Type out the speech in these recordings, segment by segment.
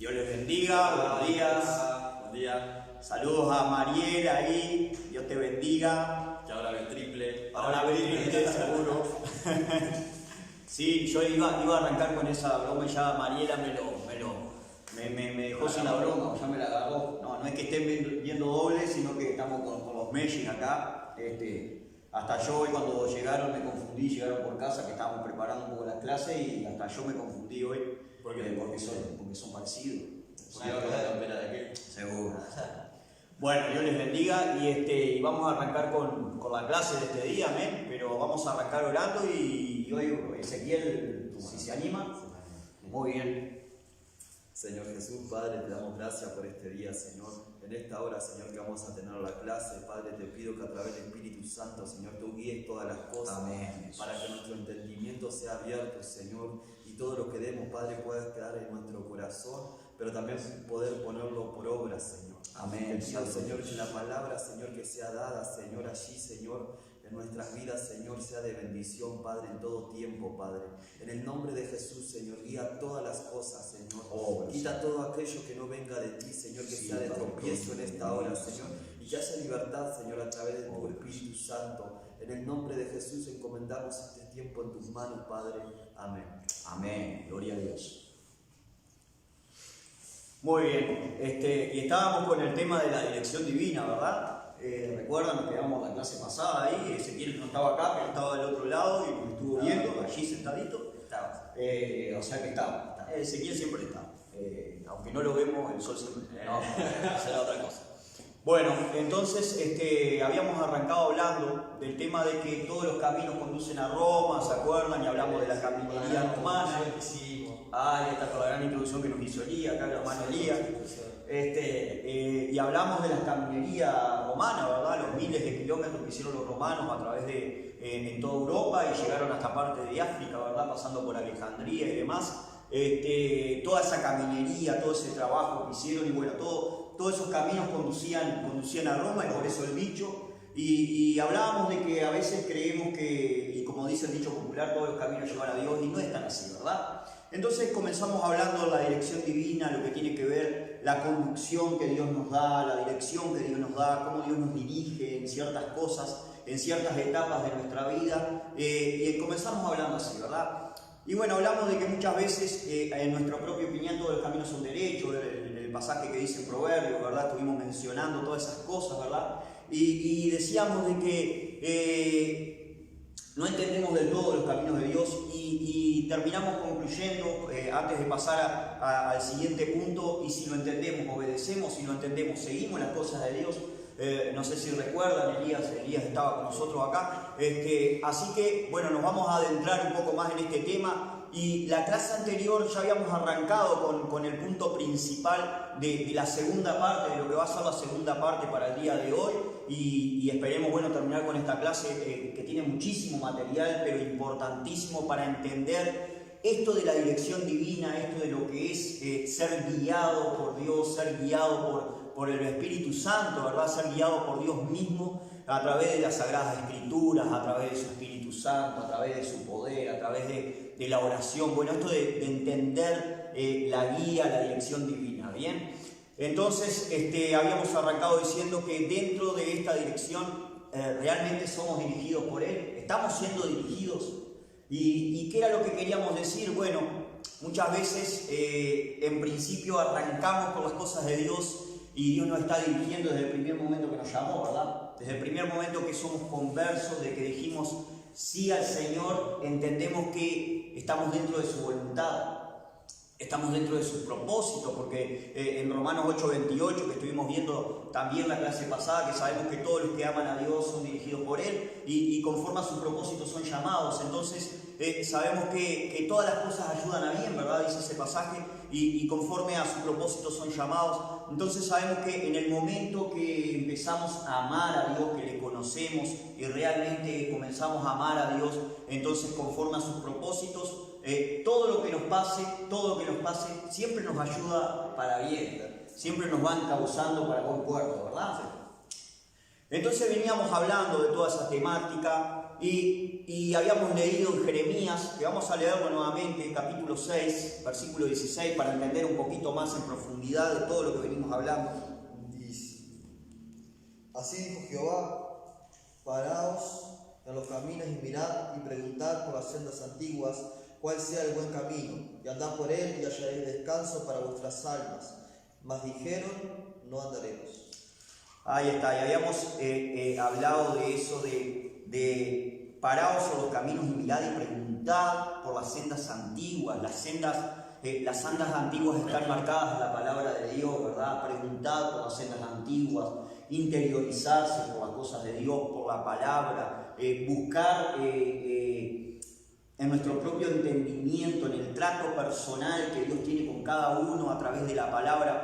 Dios les bendiga, buenos días. Buen día. Saludos a Mariel ahí, Dios te bendiga. Que ahora ve triple. Ahora triple, seguro. Sí, yo iba a arrancar con esa broma y ya Mariela me dejó sin la broma, ya me la agarró. No es que estén viendo doble, sino que estamos con los meshing acá. Hasta yo hoy cuando llegaron me confundí, llegaron por casa que estábamos preparando un poco la clase y hasta yo me confundí hoy. Porque son parecidos. Sí, ahora la campera de aquel. Seguro. Bueno, Dios les bendiga y vamos a arrancar con la clase de este día, amén. Pero vamos a arrancar orando y hoy Ezequiel, si se anima. Muy bien. Señor Jesús, Padre, te damos gracias por este día, Señor. En esta hora, Señor, que vamos a tener la clase, Padre, te pido que a través del Espíritu Santo, Señor, tú guíes todas las cosas. Amén. Para que nuestro entendimiento sea abierto, Señor, y todo lo que demos, Padre, pueda quedar en nuestro corazón, pero también poder ponerlo por obra, Señor. Amén. Te pido, Señor, que la palabra, Señor, que sea dada, Señor, allí, Señor, en nuestras vidas, Señor, sea de bendición, Padre, en todo tiempo, Padre. En el nombre de Jesús, Señor, guía todas las cosas, Señor. Quita todo aquello que no venga de ti, Señor, que sea de tropiezo en esta hora, Señor. Y que haya libertad, Señor, a través de tu Espíritu Santo. En el nombre de Jesús encomendamos este tiempo en tus manos, Padre. Amén. Amén. Gloria a Dios. Muy bien. Y estábamos con el tema de la dirección divina, ¿verdad? Recuerdan, nos quedamos la clase pasada ahí. Ezequiel no estaba acá, pero estaba del otro lado y nos estuvo viendo, allí sentadito. Estaba. O sea que estaba. Ezequiel siempre está. Aunque no lo vemos, el sol siempre. No, será otra cosa. Bueno, entonces habíamos arrancado hablando del tema de que todos los caminos conducen a Roma, ¿se acuerdan? Y hablamos de la caminería romana. Ahí está con la gran introducción que nos hizo Elías, acá el hermano Elías. Y hablamos de la caminería romana, ¿verdad? Los miles de kilómetros que hicieron los romanos a través en toda Europa y llegaron hasta parte de África, ¿verdad? Pasando por Alejandría y demás. Toda esa caminería, todo ese trabajo que hicieron y bueno, todos esos caminos conducían a Roma y por eso el dicho. Y hablábamos de que a veces creemos que, y como dice el dicho popular, todos los caminos llevan a Dios y no es tan así, ¿verdad? Entonces comenzamos hablando de la dirección divina, lo que tiene que ver la conducción que Dios nos da, la dirección que Dios nos da, cómo Dios nos dirige en ciertas cosas, en ciertas etapas de nuestra vida. Y comenzamos hablando así, ¿verdad? Y bueno, hablamos de que muchas veces, en nuestra propia opinión, todos los caminos son derechos, el pasaje que dice en Proverbios, ¿verdad? Estuvimos mencionando todas esas cosas, ¿verdad? Y decíamos de que no entendemos del todo los caminos de Dios y terminamos concluyendo, antes de pasar al siguiente punto, y si lo entendemos, obedecemos, si lo entendemos, seguimos las cosas de Dios. No sé si recuerdan, Elías estaba con nosotros acá, así que bueno, nos vamos a adentrar un poco más en este tema Y la clase anterior ya habíamos arrancado con el punto principal de la segunda parte, de lo que va a ser la segunda parte para el día de hoy. Y esperemos, bueno, terminar con esta clase que tiene muchísimo material, pero importantísimo para entender esto de la dirección divina, esto de lo que es ser guiado por Dios, ser guiado por el Espíritu Santo, ¿verdad? Ser guiado por Dios mismo a través de las Sagradas Escrituras, a través de su Espíritu Santo, a través de su poder, a través de la oración. Bueno, esto de entender la guía, la dirección divina, ¿bien? Entonces, habíamos arrancado diciendo que dentro de esta dirección realmente somos dirigidos por Él, estamos siendo dirigidos. ¿Y qué era lo que queríamos decir? Bueno, muchas veces en principio arrancamos por las cosas de Dios y Dios nos está dirigiendo desde el primer momento que nos llamó, ¿verdad? Desde el primer momento que somos conversos, de que dijimos sí al Señor, entendemos que estamos dentro de su voluntad. Estamos dentro de su propósito, porque en Romanos 8:28, que estuvimos viendo también la clase pasada, que sabemos que todos los que aman a Dios son dirigidos por Él y conforme a su propósito son llamados. Entonces sabemos que todas las cosas ayudan a bien, ¿verdad? Dice ese pasaje, y conforme a su propósito son llamados. Entonces sabemos que en el momento que empezamos a amar a Dios, que le conocemos y realmente comenzamos a amar a Dios, entonces conforme a sus propósitos, todo lo que nos pase, siempre nos ayuda para bien, siempre nos va encauzando para buen puerto, ¿verdad? Entonces veníamos hablando de toda esa temática y habíamos leído en Jeremías, que vamos a leerlo nuevamente, capítulo 6, versículo 16, para entender un poquito más en profundidad de todo lo que venimos hablando. Dice: Así dijo Jehová, paraos en los caminos y mirad y preguntad por las sendas antiguas cuál sea el buen camino, y andad por él y hallaréis descanso para vuestras almas. Mas dijeron, no andaremos. Ahí está, y habíamos hablado de eso, de paraos en los caminos y mirad y preguntad por las sendas antiguas. Las sendas antiguas están marcadas en la palabra de Dios, ¿verdad? Preguntad por las sendas antiguas, interiorizarse por las cosas de Dios, por la palabra, buscar en nuestro propio entendimiento, en el trato personal que Dios tiene con cada uno a través de la palabra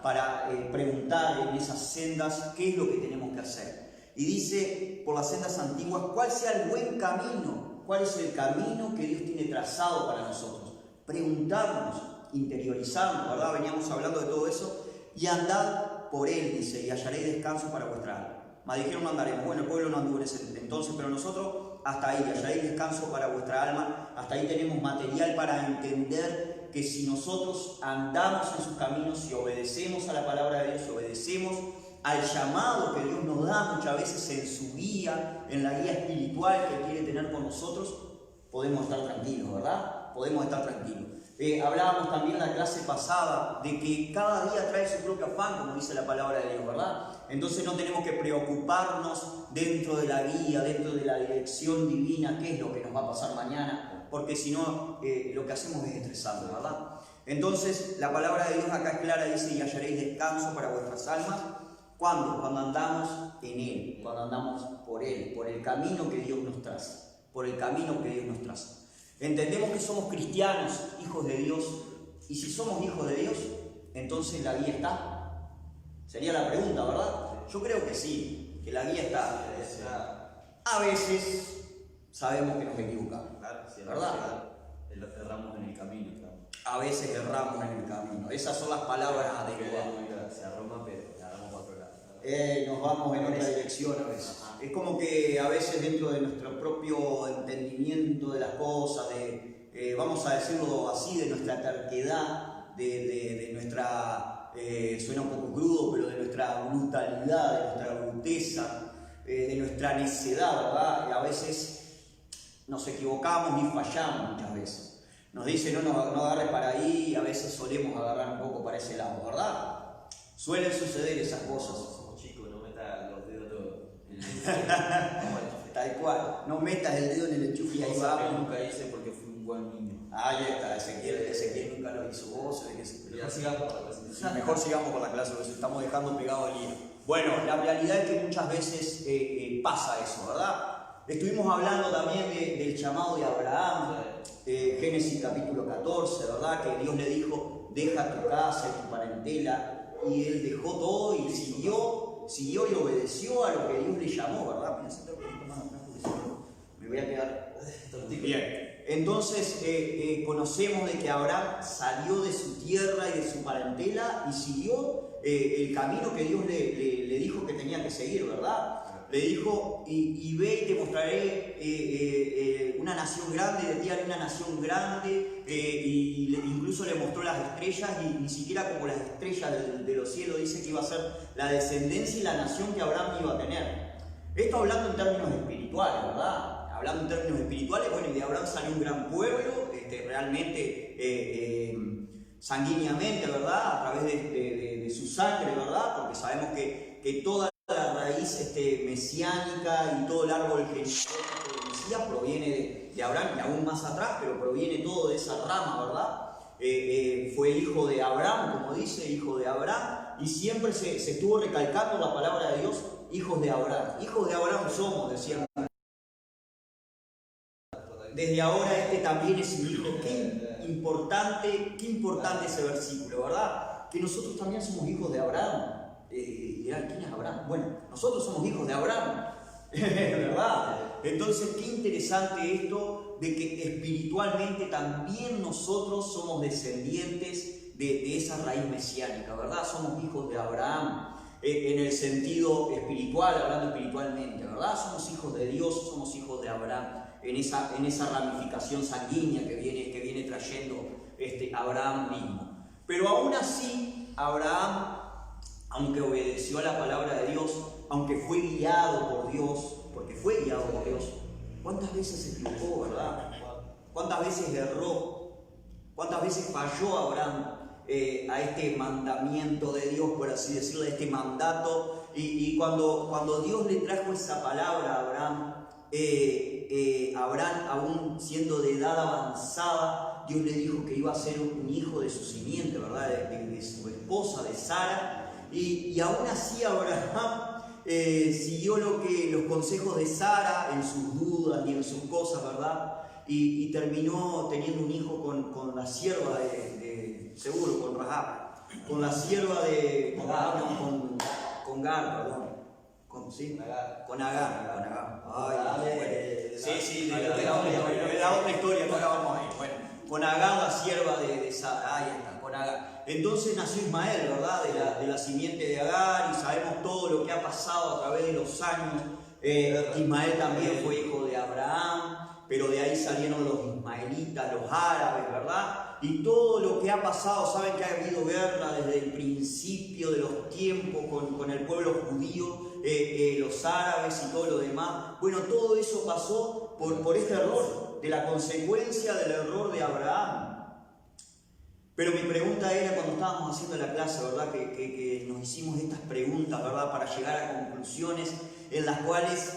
para preguntar en esas sendas qué es lo que tenemos que hacer. Y dice, por las sendas antiguas, cuál sea el buen camino, cuál es el camino que Dios tiene trazado para nosotros. Preguntarnos, interiorizarnos, ¿verdad? Veníamos hablando de todo eso. Y andad por él, dice, y hallaréis descanso para vuestra alma. Mas dijeron, no andaremos. Bueno, el pueblo no anduvo en ese entonces, pero nosotros hasta ahí, hallaréis descanso para vuestra alma. Hasta ahí tenemos material para entender que si nosotros andamos en sus caminos, si obedecemos a la palabra de Dios, si obedecemos al llamado que Dios nos da muchas veces en su guía, en la guía espiritual que quiere tener con nosotros, podemos estar tranquilos, ¿verdad? Podemos estar tranquilos. Hablábamos también en la clase pasada de que cada día trae su propio afán, como dice la palabra de Dios, ¿verdad? Entonces no tenemos que preocuparnos dentro de la guía, dentro de la dirección divina, qué es lo que nos va a pasar mañana, porque si no, lo que hacemos es estresarnos, ¿verdad? Entonces la palabra de Dios acá es clara, dice, y hallaréis descanso para vuestras almas. ¿Cuándo? Cuando andamos en Él, cuando andamos por Él, por el camino que Dios nos traza, por el camino que Dios nos traza. Entendemos que somos cristianos, hijos de Dios, y si somos hijos de Dios, entonces la guía está. Sería la pregunta, ¿verdad? Yo creo que sí, que la guía está. A veces sabemos que nos equivocamos, ¿verdad? Erramos en el camino, claro. A veces erramos en el camino. Esas son las palabras adecuadas. Se arroma, pero erramos para otro lado. Nos vamos en otra dirección a veces. Es como que a veces dentro de nuestro propio entendimiento de las cosas, vamos a decirlo así, de nuestra terquedad, de nuestra, suena un poco crudo, pero de nuestra brutalidad, de nuestra bruteza, de nuestra necedad, ¿verdad? Y a veces nos equivocamos y fallamos muchas veces. Nos dice no agarres para ahí, y a veces solemos agarrar un poco para ese lado, ¿verdad? Suelen suceder esas cosas. Chicos, no metas los dedos en el Tal cual, no metas el dedo en el enchufe y ahí va. Nunca hice porque fui un buen niño. Ahí está, Ezequiel nunca lo hizo vos. Ya sigamos con la clase. Mejor sigamos con la clase, porque estamos dejando pegado el hilo. Bueno, la realidad es que muchas veces pasa eso, ¿verdad? Estuvimos hablando también del llamado de Abraham. Génesis capítulo 14, ¿verdad? Que Dios le dijo, deja tu casa y tu parentela, y él dejó todo y siguió y obedeció a lo que Dios le llamó, ¿verdad? Mira, siéntate un poquito más atrás porque si no me voy a quedar. Bien. Entonces conocemos de que Abraham salió de su tierra y de su parentela y siguió el camino que Dios le dijo que tenía que seguir, ¿verdad? Le dijo, y ve y te mostraré una nación grande, de ti haré una nación grande, incluso le mostró las estrellas, y ni siquiera como las estrellas de los cielos, dice que iba a ser la descendencia y la nación que Abraham iba a tener. Esto hablando en términos espirituales, ¿verdad? Hablando en términos espirituales, bueno, y de Abraham salió un gran pueblo, realmente sanguíneamente, ¿verdad? A través de su sangre, ¿verdad? Porque sabemos que toda la raíz mesiánica y todo el árbol genealógico del Mesías proviene de Abraham, y aún más atrás, pero proviene todo de esa rama, ¿verdad? Fue hijo de Abraham, como dice, hijo de Abraham, y siempre se estuvo recalcando la palabra de Dios, hijos de Abraham. Hijos de Abraham somos, decían. Desde ahora también es mi hijo. Qué importante ese versículo, ¿verdad? Que nosotros también somos hijos de Abraham. Dirán, ¿quién es Abraham? Bueno, nosotros somos hijos de Abraham, ¿verdad? Entonces, qué interesante esto de que espiritualmente también nosotros somos descendientes de esa raíz mesiánica, ¿verdad? Somos hijos de Abraham. En el sentido espiritual, hablando espiritualmente, ¿verdad? Somos hijos de Dios, somos hijos de Abraham, en esa ramificación sanguínea que viene trayendo Abraham mismo. Pero aún así, Abraham, aunque obedeció a la palabra de Dios, aunque fue guiado por Dios, porque fue guiado por Dios, ¿cuántas veces se equivocó, verdad? ¿Cuántas veces erró? ¿Cuántas veces falló Abraham a este mandamiento de Dios, por así decirlo, a este mandato? Y cuando Dios le trajo esa palabra a Abraham, Abraham, aún siendo de edad avanzada, Dios le dijo que iba a ser un hijo de su simiente, ¿verdad? De su esposa, de Sara. Y aún así Abraham siguió los consejos de Sara en sus dudas y en sus cosas, ¿verdad? Y terminó teniendo un hijo con la sierva seguro, con Rahab, con la sierva con Gar, perdón. Con Agar. Sí, la otra historia, no la vamos a ir. Bueno, con Agar, la sierva de Sara, ahí está, con Agar. Entonces nació Ismael, ¿verdad? De la simiente de Agar, y sabemos todo lo que ha pasado a través de los años. Ismael también fue hijo de Abraham, pero de ahí salieron los ismaelitas, los árabes, ¿verdad? Y todo lo que ha pasado, saben que ha habido guerra desde el principio de los tiempos con el pueblo judío, los árabes y todo lo demás. Bueno, todo eso pasó por este error, de la consecuencia del error de Abraham. Pero mi pregunta era, cuando estábamos haciendo la clase, ¿verdad? Que nos hicimos estas preguntas, ¿verdad? Para llegar a conclusiones en las cuales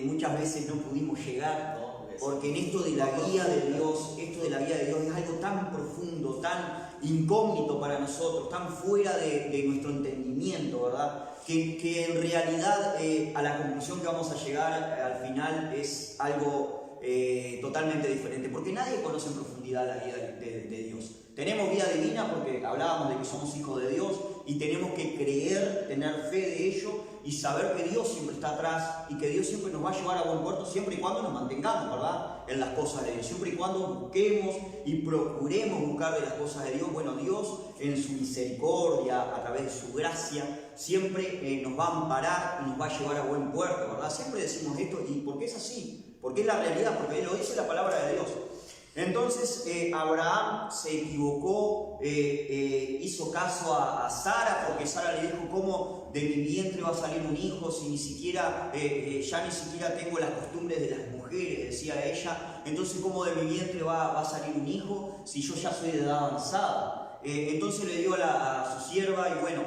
muchas veces no pudimos llegar. Porque en esto de la guía de Dios, es algo tan profundo, tan incógnito para nosotros, tan fuera de nuestro entendimiento, ¿verdad? Que en realidad a la conclusión que vamos a llegar al final es algo totalmente diferente, porque nadie conoce en profundidad la vida de Dios. Tenemos vida divina porque hablábamos de que somos hijos de Dios y tenemos que creer, tener fe de ello y saber que Dios siempre está atrás y que Dios siempre nos va a llevar a buen puerto siempre y cuando nos mantengamos, ¿verdad? En las cosas de Dios, siempre y cuando busquemos y procuremos buscar de las cosas de Dios. Bueno, Dios en su misericordia, a través de su gracia, siempre nos va a amparar y nos va a llevar a buen puerto, ¿verdad? Siempre decimos esto, y porque es así, porque es la realidad, porque lo dice la palabra de Dios. Entonces Abraham se equivocó, hizo caso a Sara, porque Sara le dijo, ¿cómo de mi vientre va a salir un hijo si ni siquiera, ya ni siquiera tengo las costumbres de las mujeres? Decía ella. Entonces, ¿cómo de mi vientre va a salir un hijo si yo ya soy de edad avanzada? Entonces le dio a su sierva, y bueno,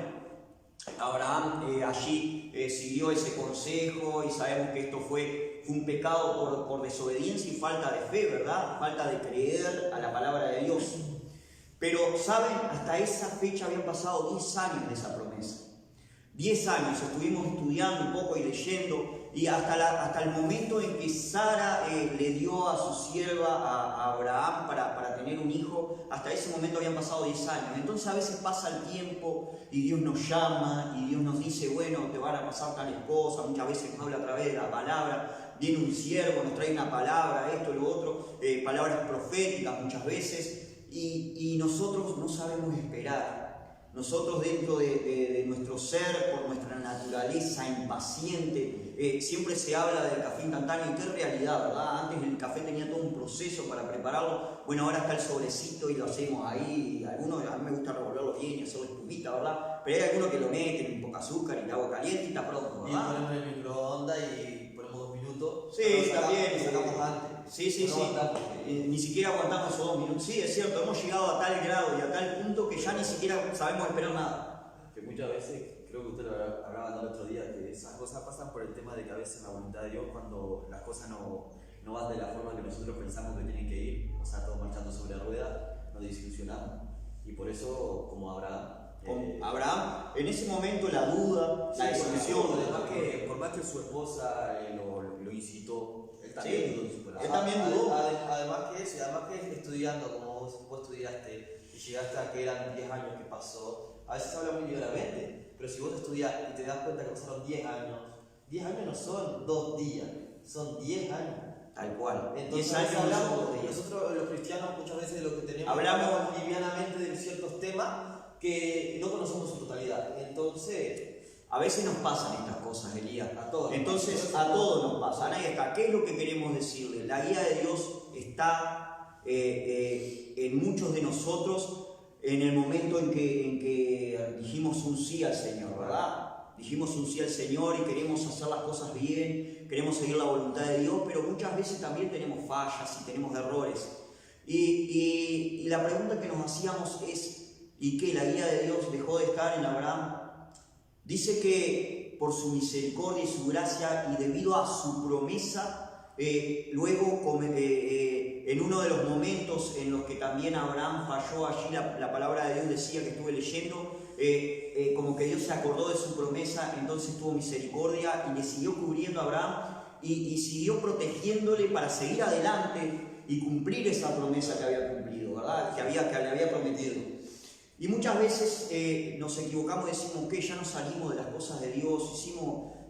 Abraham allí siguió ese consejo, y sabemos que esto fue un pecado por desobediencia y falta de fe, ¿verdad? Falta de creer a la palabra de Dios. Pero, ¿saben? Hasta esa fecha habían pasado 10 años de esa promesa. 10 años estuvimos estudiando un poco y leyendo y hasta el momento en que Sara le dio a su sierva, a Abraham, para tener un hijo, hasta ese momento habían pasado 10 años. Entonces a veces pasa el tiempo y Dios nos llama y Dios nos dice, bueno, te van a pasar tales cosas, muchas veces nos habla a través de la palabra, viene un siervo, nos trae una palabra, esto, lo otro, palabras proféticas muchas veces, y nosotros no sabemos esperar. Nosotros dentro de nuestro ser, por nuestra naturaleza impaciente, siempre se habla del café instantáneo, y qué realidad, ¿verdad? Antes el café tenía todo un proceso para prepararlo, bueno, ahora está el sobrecito y lo hacemos ahí, algunos, a mí me gusta revolverlo bien y hacerlo espumita, ¿verdad? Pero hay algunos que lo meten en poca azúcar y agua caliente y está pronto, ¿verdad? Y ponemos en el microondas y ponemos 2 minutos. Sí, también. Lo sacamos antes. Sí. No aguantamos. Ni siquiera aguantamos esos 2 minutos. Sí, es cierto, hemos llegado a tal grado y a tal punto que ya ni siquiera sabemos esperar nada. Que muchas veces, creo que usted lo hablaba el otro día, que esas cosas pasan por el tema de que a veces la voluntad de Dios, cuando las cosas no van de la forma que nosotros pensamos que tienen que ir, o sea, todo marchando sobre ruedas, nos desilusionamos. Y por eso, como Abraham, Abraham, en ese momento la duda, la desilusión. por más que su esposa lo incitó, él también dudó en su corazón. Él también dudó. Además que eso, además que estudiando, como vos estudiaste y llegaste a que eran 10 años que pasó, a veces se habla muy ligeramente, pero si vos estudias y te das cuenta que pasaron 10 años no son 2 días, son 10 años. Tal cual. Entonces 10 años hablamos, nosotros los cristianos muchas veces de lo que tenemos, hablamos livianamente de ciertos temas que no conocemos en totalidad. Entonces, a veces nos pasan estas cosas, Elías. A todos. Entonces, a todos nos pasa. Ahí está. ¿Qué es lo que queremos decirle? La guía de Dios está en muchos de nosotros en el momento en que dijimos un sí al Señor, ¿verdad? Dijimos un sí al Señor y queremos hacer las cosas bien, queremos seguir la voluntad de Dios, pero muchas veces también tenemos fallas y tenemos errores. Y la pregunta que nos hacíamos es, ¿y qué? ¿La guía de Dios dejó de estar en Abraham? Dice que por su misericordia y su gracia y debido a su promesa, luego en uno de los momentos en los que también Abraham falló, allí la palabra de Dios decía, que estuve leyendo, como que Dios se acordó de su promesa, entonces tuvo misericordia y le siguió cubriendo a Abraham y siguió protegiéndole para seguir adelante y cumplir esa promesa que había cumplido, ¿verdad? Que le había prometido. Y muchas veces nos equivocamos y decimos que ya no salimos de las cosas de Dios,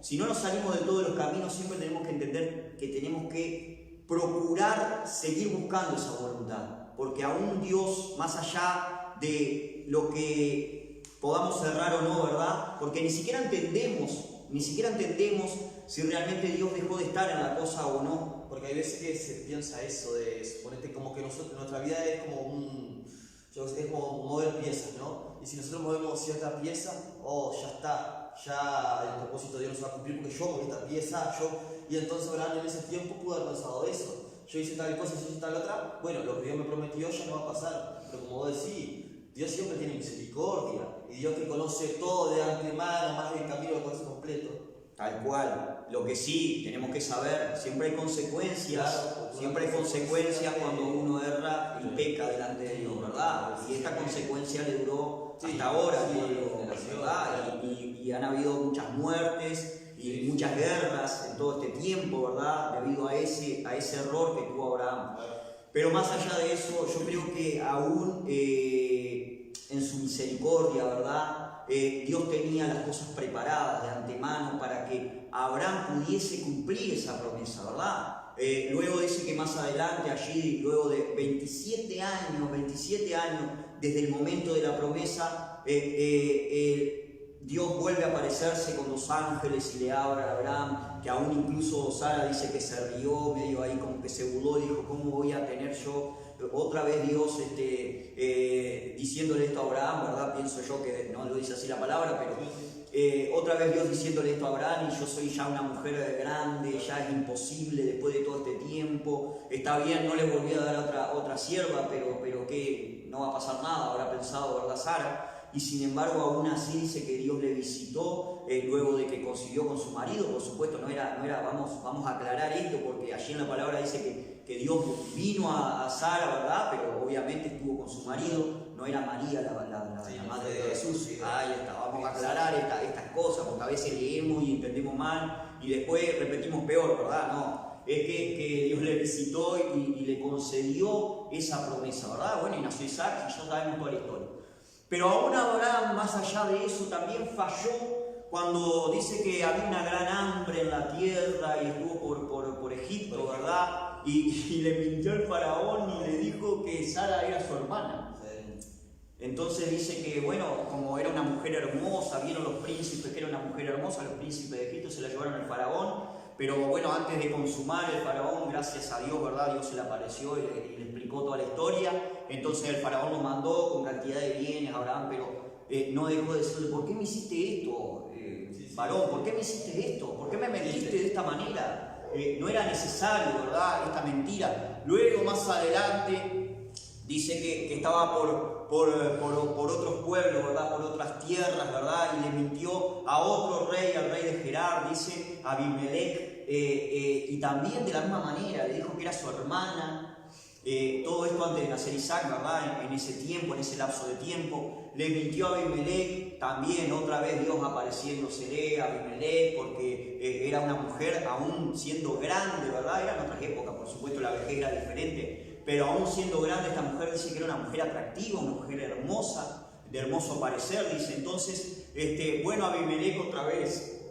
si no nos salimos de todos los caminos, siempre tenemos que entender que tenemos que procurar seguir buscando esa voluntad, porque aún Dios, más allá de lo que podamos errar o no, ¿verdad? Porque ni siquiera entendemos si realmente Dios dejó de estar en la cosa o no. porque hay veces que se piensa eso, de suponete como que nuestra vida es como mover piezas, ¿no? Y si nosotros movemos cierta pieza, ya está, ya el propósito de Dios no se va a cumplir porque yo moví esta pieza, y entonces Abraham en ese tiempo pudo haber pensado eso. Yo hice tal cosa, yo hice tal otra, bueno, lo que Dios me prometió ya no va a pasar, pero como vos decís, Dios siempre tiene misericordia, y Dios que conoce todo de antemano, más del camino lo conoce completo. Tal cual. Lo que sí tenemos que saber, siempre hay consecuencias, cuando uno erra y peca delante de Dios, ¿verdad? Y esta consecuencia le duró hasta ahora, ¿verdad? Y han habido muchas muertes y muchas guerras en todo este tiempo, ¿verdad? Debido a ese error que tuvo Abraham. Pero más allá de eso, yo creo que aún en su misericordia, ¿verdad? Dios tenía las cosas preparadas de antemano para que Abraham pudiese cumplir esa promesa, ¿verdad? Luego dice que más adelante, allí, luego de 27 años, desde el momento de la promesa, Dios vuelve a aparecerse con 2 ángeles y le habla a Abraham, que aún incluso Sara dice que se rió, medio ahí como que se burló, dijo, ¿cómo voy a tener yo otra vez Dios diciéndole esto a Abraham, ¿verdad? Pienso yo que no lo dice así la palabra, pero otra vez Dios diciéndole esto a Abraham, y yo soy ya una mujer grande, ya es imposible después de todo este tiempo, está bien, no le volví a dar otra sierva, pero que no va a pasar nada, habrá pensado, ¿verdad, Sara? Y sin embargo aún así dice que Dios le visitó luego de que consiguió con su marido. Por supuesto no era vamos a aclarar esto, porque allí en la palabra dice que Dios vino a Sara, ¿verdad? Pero obviamente estuvo con su marido, no era María la madre de Jesús. sí. Ahí está, vamos a aclarar estas cosas, porque a veces leemos y entendemos mal y después repetimos peor, ¿verdad? No, es que Dios le visitó y le concedió esa promesa, ¿verdad? Bueno, y nació Isaac y ya sabemos toda la historia. Pero aún Abraham, más allá de eso, también falló cuando dice que había una gran hambre en la tierra y estuvo por Egipto, ¿verdad? Y le mintió el faraón y le dijo que Sara era su hermana. Entonces dice que, bueno, como era una mujer hermosa, vieron los príncipes que era una mujer hermosa, los príncipes de Egipto se la llevaron al faraón, pero bueno, antes de consumar el faraón, gracias a Dios, ¿verdad? Dios se le apareció y le explicó toda la historia. Entonces el faraón lo mandó con cantidad de bienes a Abraham, pero no dejó de decirle, ¿por qué me hiciste esto, varón? ¿Por qué me hiciste esto? ¿Por qué me mentiste de esta manera? No era necesario, ¿verdad? Esta mentira. Luego, más adelante, dice que estaba por otros pueblos, ¿verdad? Por otras tierras, ¿verdad? Y le mintió a otro rey, al rey de Gerar, dice Abimelech, y también de la misma manera le dijo que era su hermana. Todo esto antes de nacer Isaac, ¿verdad? En ese tiempo, en ese lapso de tiempo, le mintió a Abimelech, también otra vez Dios apareciéndosele a Abimelech, porque era una mujer aún siendo grande, ¿verdad? Era en otras épocas, por supuesto la vejez era diferente, pero aún siendo grande esta mujer dice que era una mujer atractiva, una mujer hermosa, de hermoso parecer, dice. Entonces, bueno, Abimelech otra vez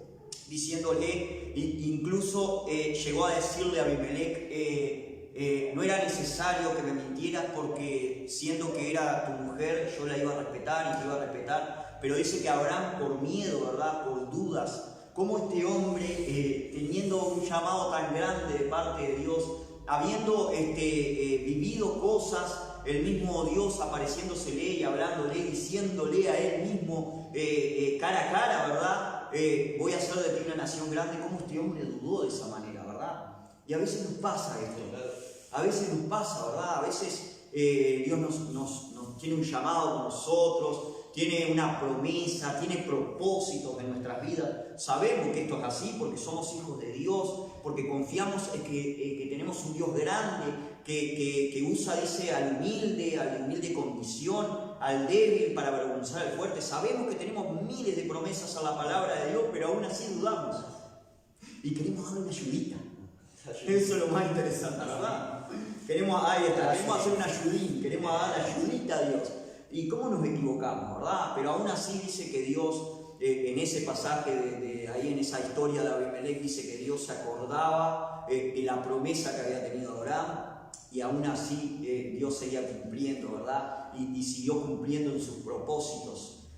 diciéndole, incluso llegó a decirle a Abimelech, no era necesario que me mintieras porque siendo que era tu mujer yo la iba a respetar y te iba a respetar, pero dice que Abraham por miedo, ¿verdad? Por dudas, como este hombre teniendo un llamado tan grande de parte de Dios, habiendo vivido cosas, el mismo Dios apareciéndosele y hablándole, diciéndole a él mismo cara a cara, ¿verdad? Voy a hacer de ti una nación grande, como este hombre dudó de esa manera, ¿verdad? Y a veces nos pasa esto. A veces nos pasa, ¿verdad? A veces Dios nos tiene un llamado con nosotros, tiene una promesa, tiene propósitos en nuestras vidas. Sabemos que esto es así porque somos hijos de Dios, porque confiamos en que tenemos un Dios grande que usa, dice, al humilde condición, al débil para avergonzar al fuerte. Sabemos que tenemos miles de promesas a la palabra de Dios, pero aún así dudamos y queremos darle una ayudita. Eso es lo más interesante, ¿verdad? Queremos hacer un ayudín, queremos dar la ayudita a Dios. ¿Y cómo nos equivocamos, verdad? Pero aún así dice que Dios, en ese pasaje, ahí en esa historia de Abimelech, dice que Dios se acordaba de la promesa que había tenido Abraham, y aún así Dios seguía cumpliendo, ¿verdad? Y siguió cumpliendo en sus propósitos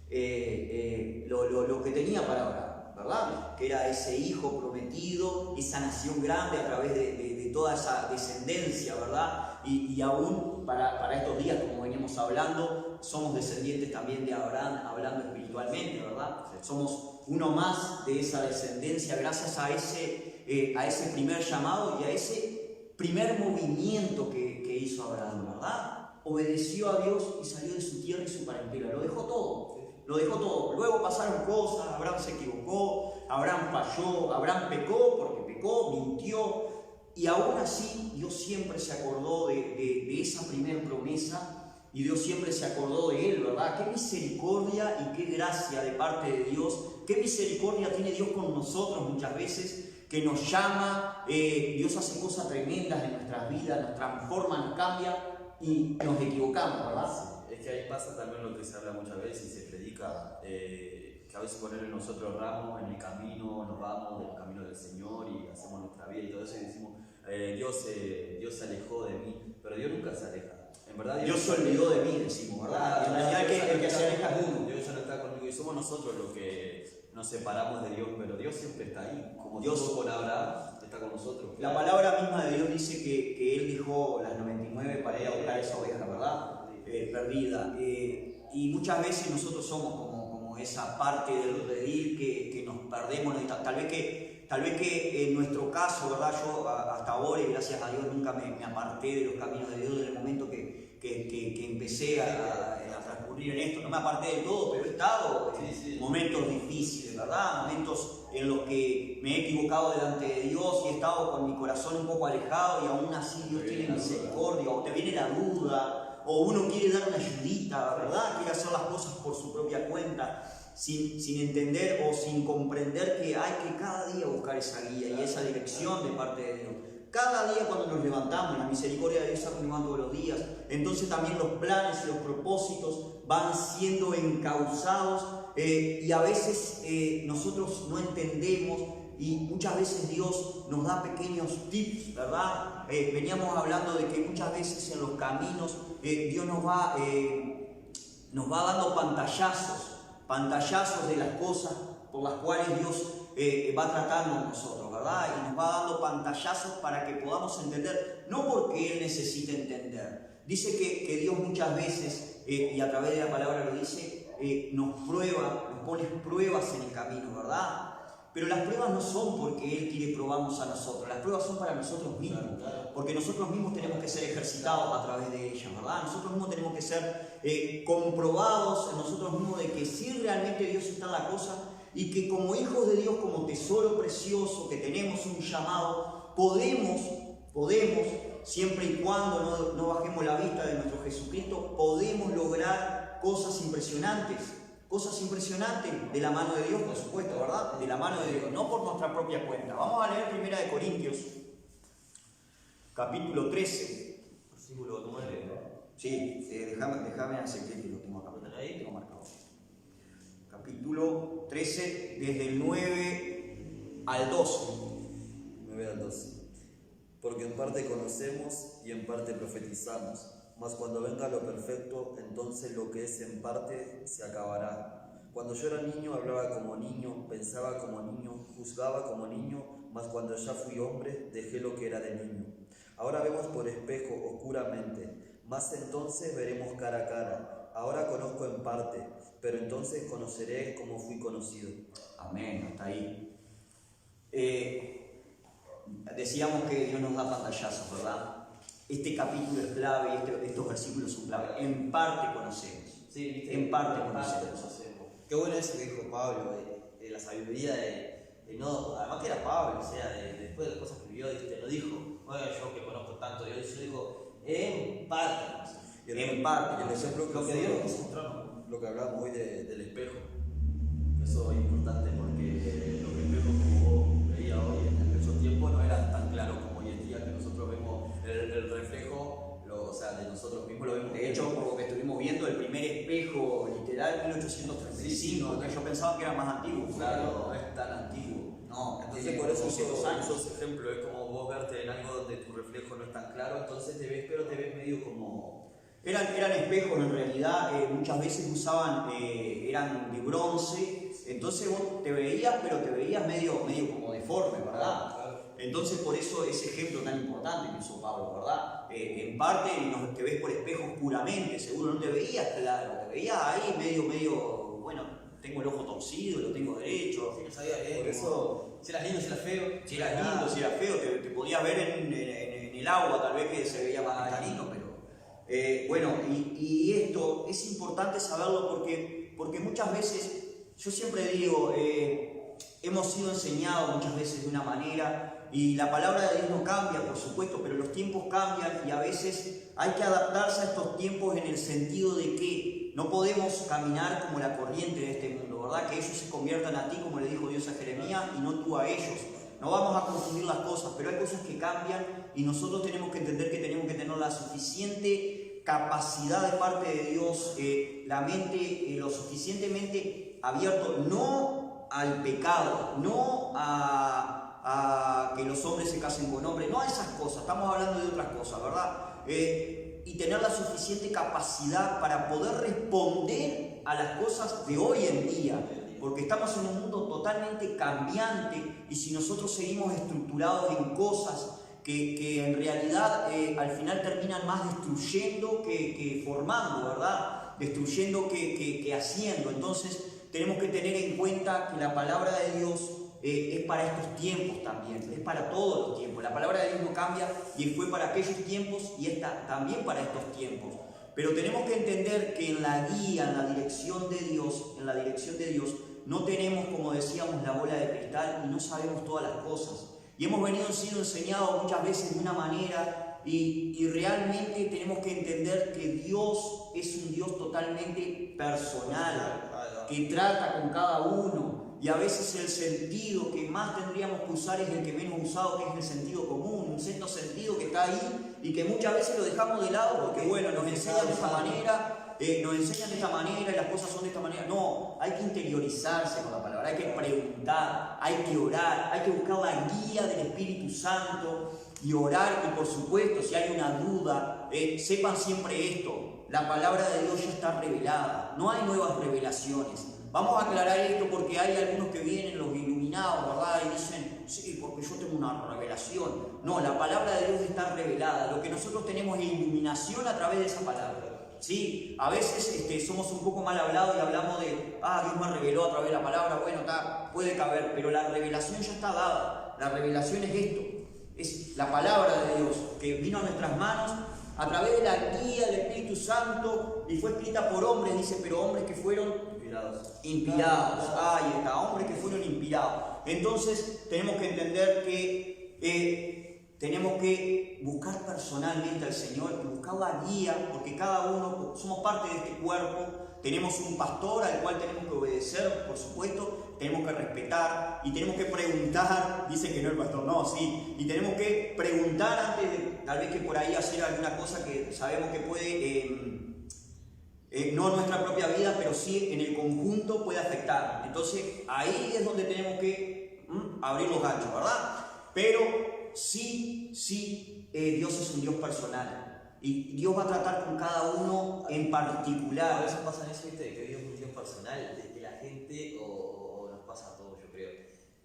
lo que tenía para Abraham, ¿verdad? Que era ese hijo prometido, esa nación grande a través de toda esa descendencia, ¿verdad? Y aún para estos días, como veníamos hablando, somos descendientes también de Abraham, hablando espiritualmente, ¿verdad? Somos uno más de esa descendencia gracias a ese primer llamado y a ese primer movimiento que hizo Abraham, ¿verdad? Obedeció a Dios y salió de su tierra y su parentela, lo dejó todo. Lo dejó todo. Luego pasaron cosas, Abraham se equivocó, Abraham falló, Abraham pecó porque pecó, mintió, y aún así Dios siempre se acordó de esa primera promesa y Dios siempre se acordó de él, ¿verdad? Qué misericordia y qué gracia de parte de Dios, qué misericordia tiene Dios con nosotros muchas veces, que nos llama, Dios hace cosas tremendas en nuestras vidas, nos transforma, nos cambia y nos equivocamos, ¿verdad? Es que ahí pasa también lo que se habla muchas veces y se predica, que a veces ponerle nosotros ramos en el camino, nos vamos del camino del Señor y hacemos nuestra vida y todo eso y decimos, Dios se alejó de mí, pero Dios nunca se aleja. En verdad, Dios se olvidó de mí, decimos, ¿verdad? En realidad el que se aleja es uno. Dios ya no está conmigo y somos nosotros los que nos separamos de Dios, pero Dios siempre está ahí. Como Dios con Abraham, está con nosotros. La palabra misma de Dios dice que Él dejó las 99 para ir a buscar esa oveja, ¿verdad? Perdida. Y muchas veces nosotros somos como esa parte del redil que nos perdemos. Tal vez que en nuestro caso, ¿verdad? Yo hasta ahora, y gracias a Dios, nunca me aparté de los caminos de Dios desde el momento que empecé a transcurrir en esto. No me aparté de todo, pero he estado en momentos difíciles, ¿verdad? Momentos en los que me he equivocado delante de Dios y he estado con mi corazón un poco alejado y aún así Dios tiene misericordia, o te viene la duda, o uno quiere dar una ayudita, ¿verdad? Quiere hacer las cosas por su propia cuenta, sin entender o sin comprender que hay que cada día buscar esa guía y esa dirección de parte de Dios. Cada día cuando nos levantamos, la misericordia de Dios se renueva todos los días, entonces también los planes y los propósitos van siendo encauzados y a veces nosotros no entendemos y muchas veces Dios nos da pequeños tips, ¿verdad? Veníamos hablando de que muchas veces en los caminos Dios nos va dando pantallazos de las cosas por las cuales Dios va tratando con nosotros, ¿verdad? Y nos va dando pantallazos para que podamos entender, no porque Él necesite entender. Dice que Dios muchas veces, y a través de la palabra lo dice, nos pone pruebas en el camino, ¿verdad? Pero las pruebas no son porque Él quiere probarnos a nosotros, las pruebas son para nosotros mismos, porque nosotros mismos tenemos que ser ejercitados a través de ellas, ¿verdad? Nosotros mismos tenemos que ser comprobados en nosotros mismos de que sí realmente Dios está en la cosa y que como hijos de Dios, como tesoro precioso, que tenemos un llamado, podemos, siempre y cuando no bajemos la vista de nuestro Jesucristo, podemos lograr cosas impresionantes de la mano de Dios, por supuesto, ¿verdad? De la mano de Dios, no por nuestra propia cuenta. Vamos a leer 1 Corintios, capítulo 13. Versículo 9, ¿no? Sí, déjame hacer que lo tengo acá, ahí tengo marcado. Capítulo 13, desde el 9 al 12. 9 al 12. Porque en parte conocemos y en parte profetizamos, mas cuando venga lo perfecto, entonces lo que es en parte se acabará. Cuando yo era niño hablaba como niño, pensaba como niño, juzgaba como niño, mas cuando ya fui hombre dejé lo que era de niño. Ahora vemos por espejo oscuramente, mas entonces veremos cara a cara. Ahora conozco en parte, pero entonces conoceré como fui conocido. Amén, hasta ahí. Decíamos que Dios nos da pantallazos, ¿verdad? Este capítulo es clave y estos versículos son clave. En parte conocemos. Sí, ¿viste? En parte conocemos. Qué bueno eso que dijo Pablo, de la sabiduría de no, además que era Pablo, o sea, después de las cosas que vivió, no dijo, bueno, yo que conozco tanto de Dios, yo digo, en parte conocemos. En parte. Y el ejemplo Lo que Dios nos quiso mostrar. lo que hablábamos hoy del espejo. Eso es importante porque los espejos como vos veías hoy en esos tiempos no eran tan claros como hoy en día, que nosotros vemos el reflejo, o sea, de nosotros mismos lo vemos. De hecho, por lo que estuvimos viendo, el primer espejo literal 1835, que yo pensaba que era más antiguo. Claro, no es tan antiguo. No, Entonces por eso 200 años. esos ejemplos es como vos verte en algo donde tu reflejo no es tan claro, entonces te ves, pero te ves medio como... Eran espejos en realidad, muchas veces usaban, eran de bronce, entonces vos te veías, pero te veías medio como deforme, ¿verdad? Entonces por eso ese ejemplo tan importante que usó Pablo, ¿verdad? En parte te ves por espejos puramente, seguro no te veías claro, te veías ahí medio, bueno, tengo el ojo torcido, lo tengo derecho. Sí, no sabía bien. Por eso... Si eras lindo, si eras feo. Si eras lindo, si eras feo, te podías ver en el agua, tal vez que se veía más cristalino, pero... bueno, y esto es importante saberlo porque muchas veces, yo siempre digo, hemos sido enseñados muchas veces de una manera y la palabra de Dios no cambia, por supuesto, pero los tiempos cambian y a veces hay que adaptarse a estos tiempos en el sentido de que no podemos caminar como la corriente de este mundo, ¿verdad? Que ellos se conviertan a ti, como le dijo Dios a Jeremías, y no tú a ellos. No vamos a confundir las cosas, pero hay cosas que cambian y nosotros tenemos que entender que tenemos que tener la suficiente capacidad de parte de Dios, la mente lo suficientemente abierto, no al pecado, no a que los hombres se casen con hombres, no a esas cosas, estamos hablando de otras cosas, ¿verdad? Y tener la suficiente capacidad para poder responder a las cosas de hoy en día, porque estamos en un mundo totalmente cambiante y si nosotros seguimos estructurados en cosas que en realidad al final terminan más destruyendo que formando, ¿verdad? Destruyendo que haciendo. Entonces tenemos que tener en cuenta que la palabra de Dios es para estos tiempos también, es para todos los tiempos. La palabra de Dios no cambia y fue para aquellos tiempos y está también para estos tiempos. Pero tenemos que entender que en la guía, en la dirección de Dios, no tenemos, como decíamos, la bola de cristal y no sabemos todas las cosas. Y hemos sido enseñados muchas veces de una manera y realmente tenemos que entender que Dios es un Dios totalmente personal, que trata con cada uno, y a veces el sentido que más tendríamos que usar es el que menos usado, que es el sentido común, un sexto sentido que está ahí y que muchas veces lo dejamos de lado porque bueno, nos enseñan de esta manera, y las cosas son de esta manera. No, hay que interiorizarse con la palabra, hay que preguntar, hay que orar, hay que buscar la guía del Espíritu Santo y orar. Y por supuesto, si hay una duda, sepan siempre esto: la palabra de Dios ya está revelada, no hay nuevas revelaciones. Vamos a aclarar esto porque hay algunos que vienen, los iluminados, ¿verdad? Y dicen, sí, porque yo tengo una revelación. No, la palabra de Dios está revelada. Lo que nosotros tenemos es iluminación a través de esa palabra. ¿Sí? A veces somos un poco mal hablados y hablamos de, Dios me reveló a través de la palabra. Bueno, puede caber, pero la revelación ya está dada. La revelación es esto, es la palabra de Dios que vino a nuestras manos a través de la guía del Espíritu Santo y fue escrita por hombres, dice, pero hombres que fueron inspirados. Ahí está, hombres que fueron inspirados. Entonces tenemos que entender que tenemos que buscar personalmente al Señor y buscar la guía, porque cada uno somos parte de este cuerpo. Tenemos un pastor al cual tenemos que obedecer, por supuesto, tenemos que respetar y tenemos que preguntar. Dice que no el pastor, no, sí, y tenemos que preguntar antes de tal vez que por ahí hacer alguna cosa que sabemos que puede no en nuestra propia vida, pero sí en el conjunto puede afectar. Entonces ahí es donde tenemos que abrir los ganchos, ¿verdad? Pero sí, Dios es un Dios personal y Dios va a tratar con cada uno en particular. A veces pasa eso, ¿viste? Que Dios es un Dios personal, de que la gente, o nos pasa a todos, yo creo,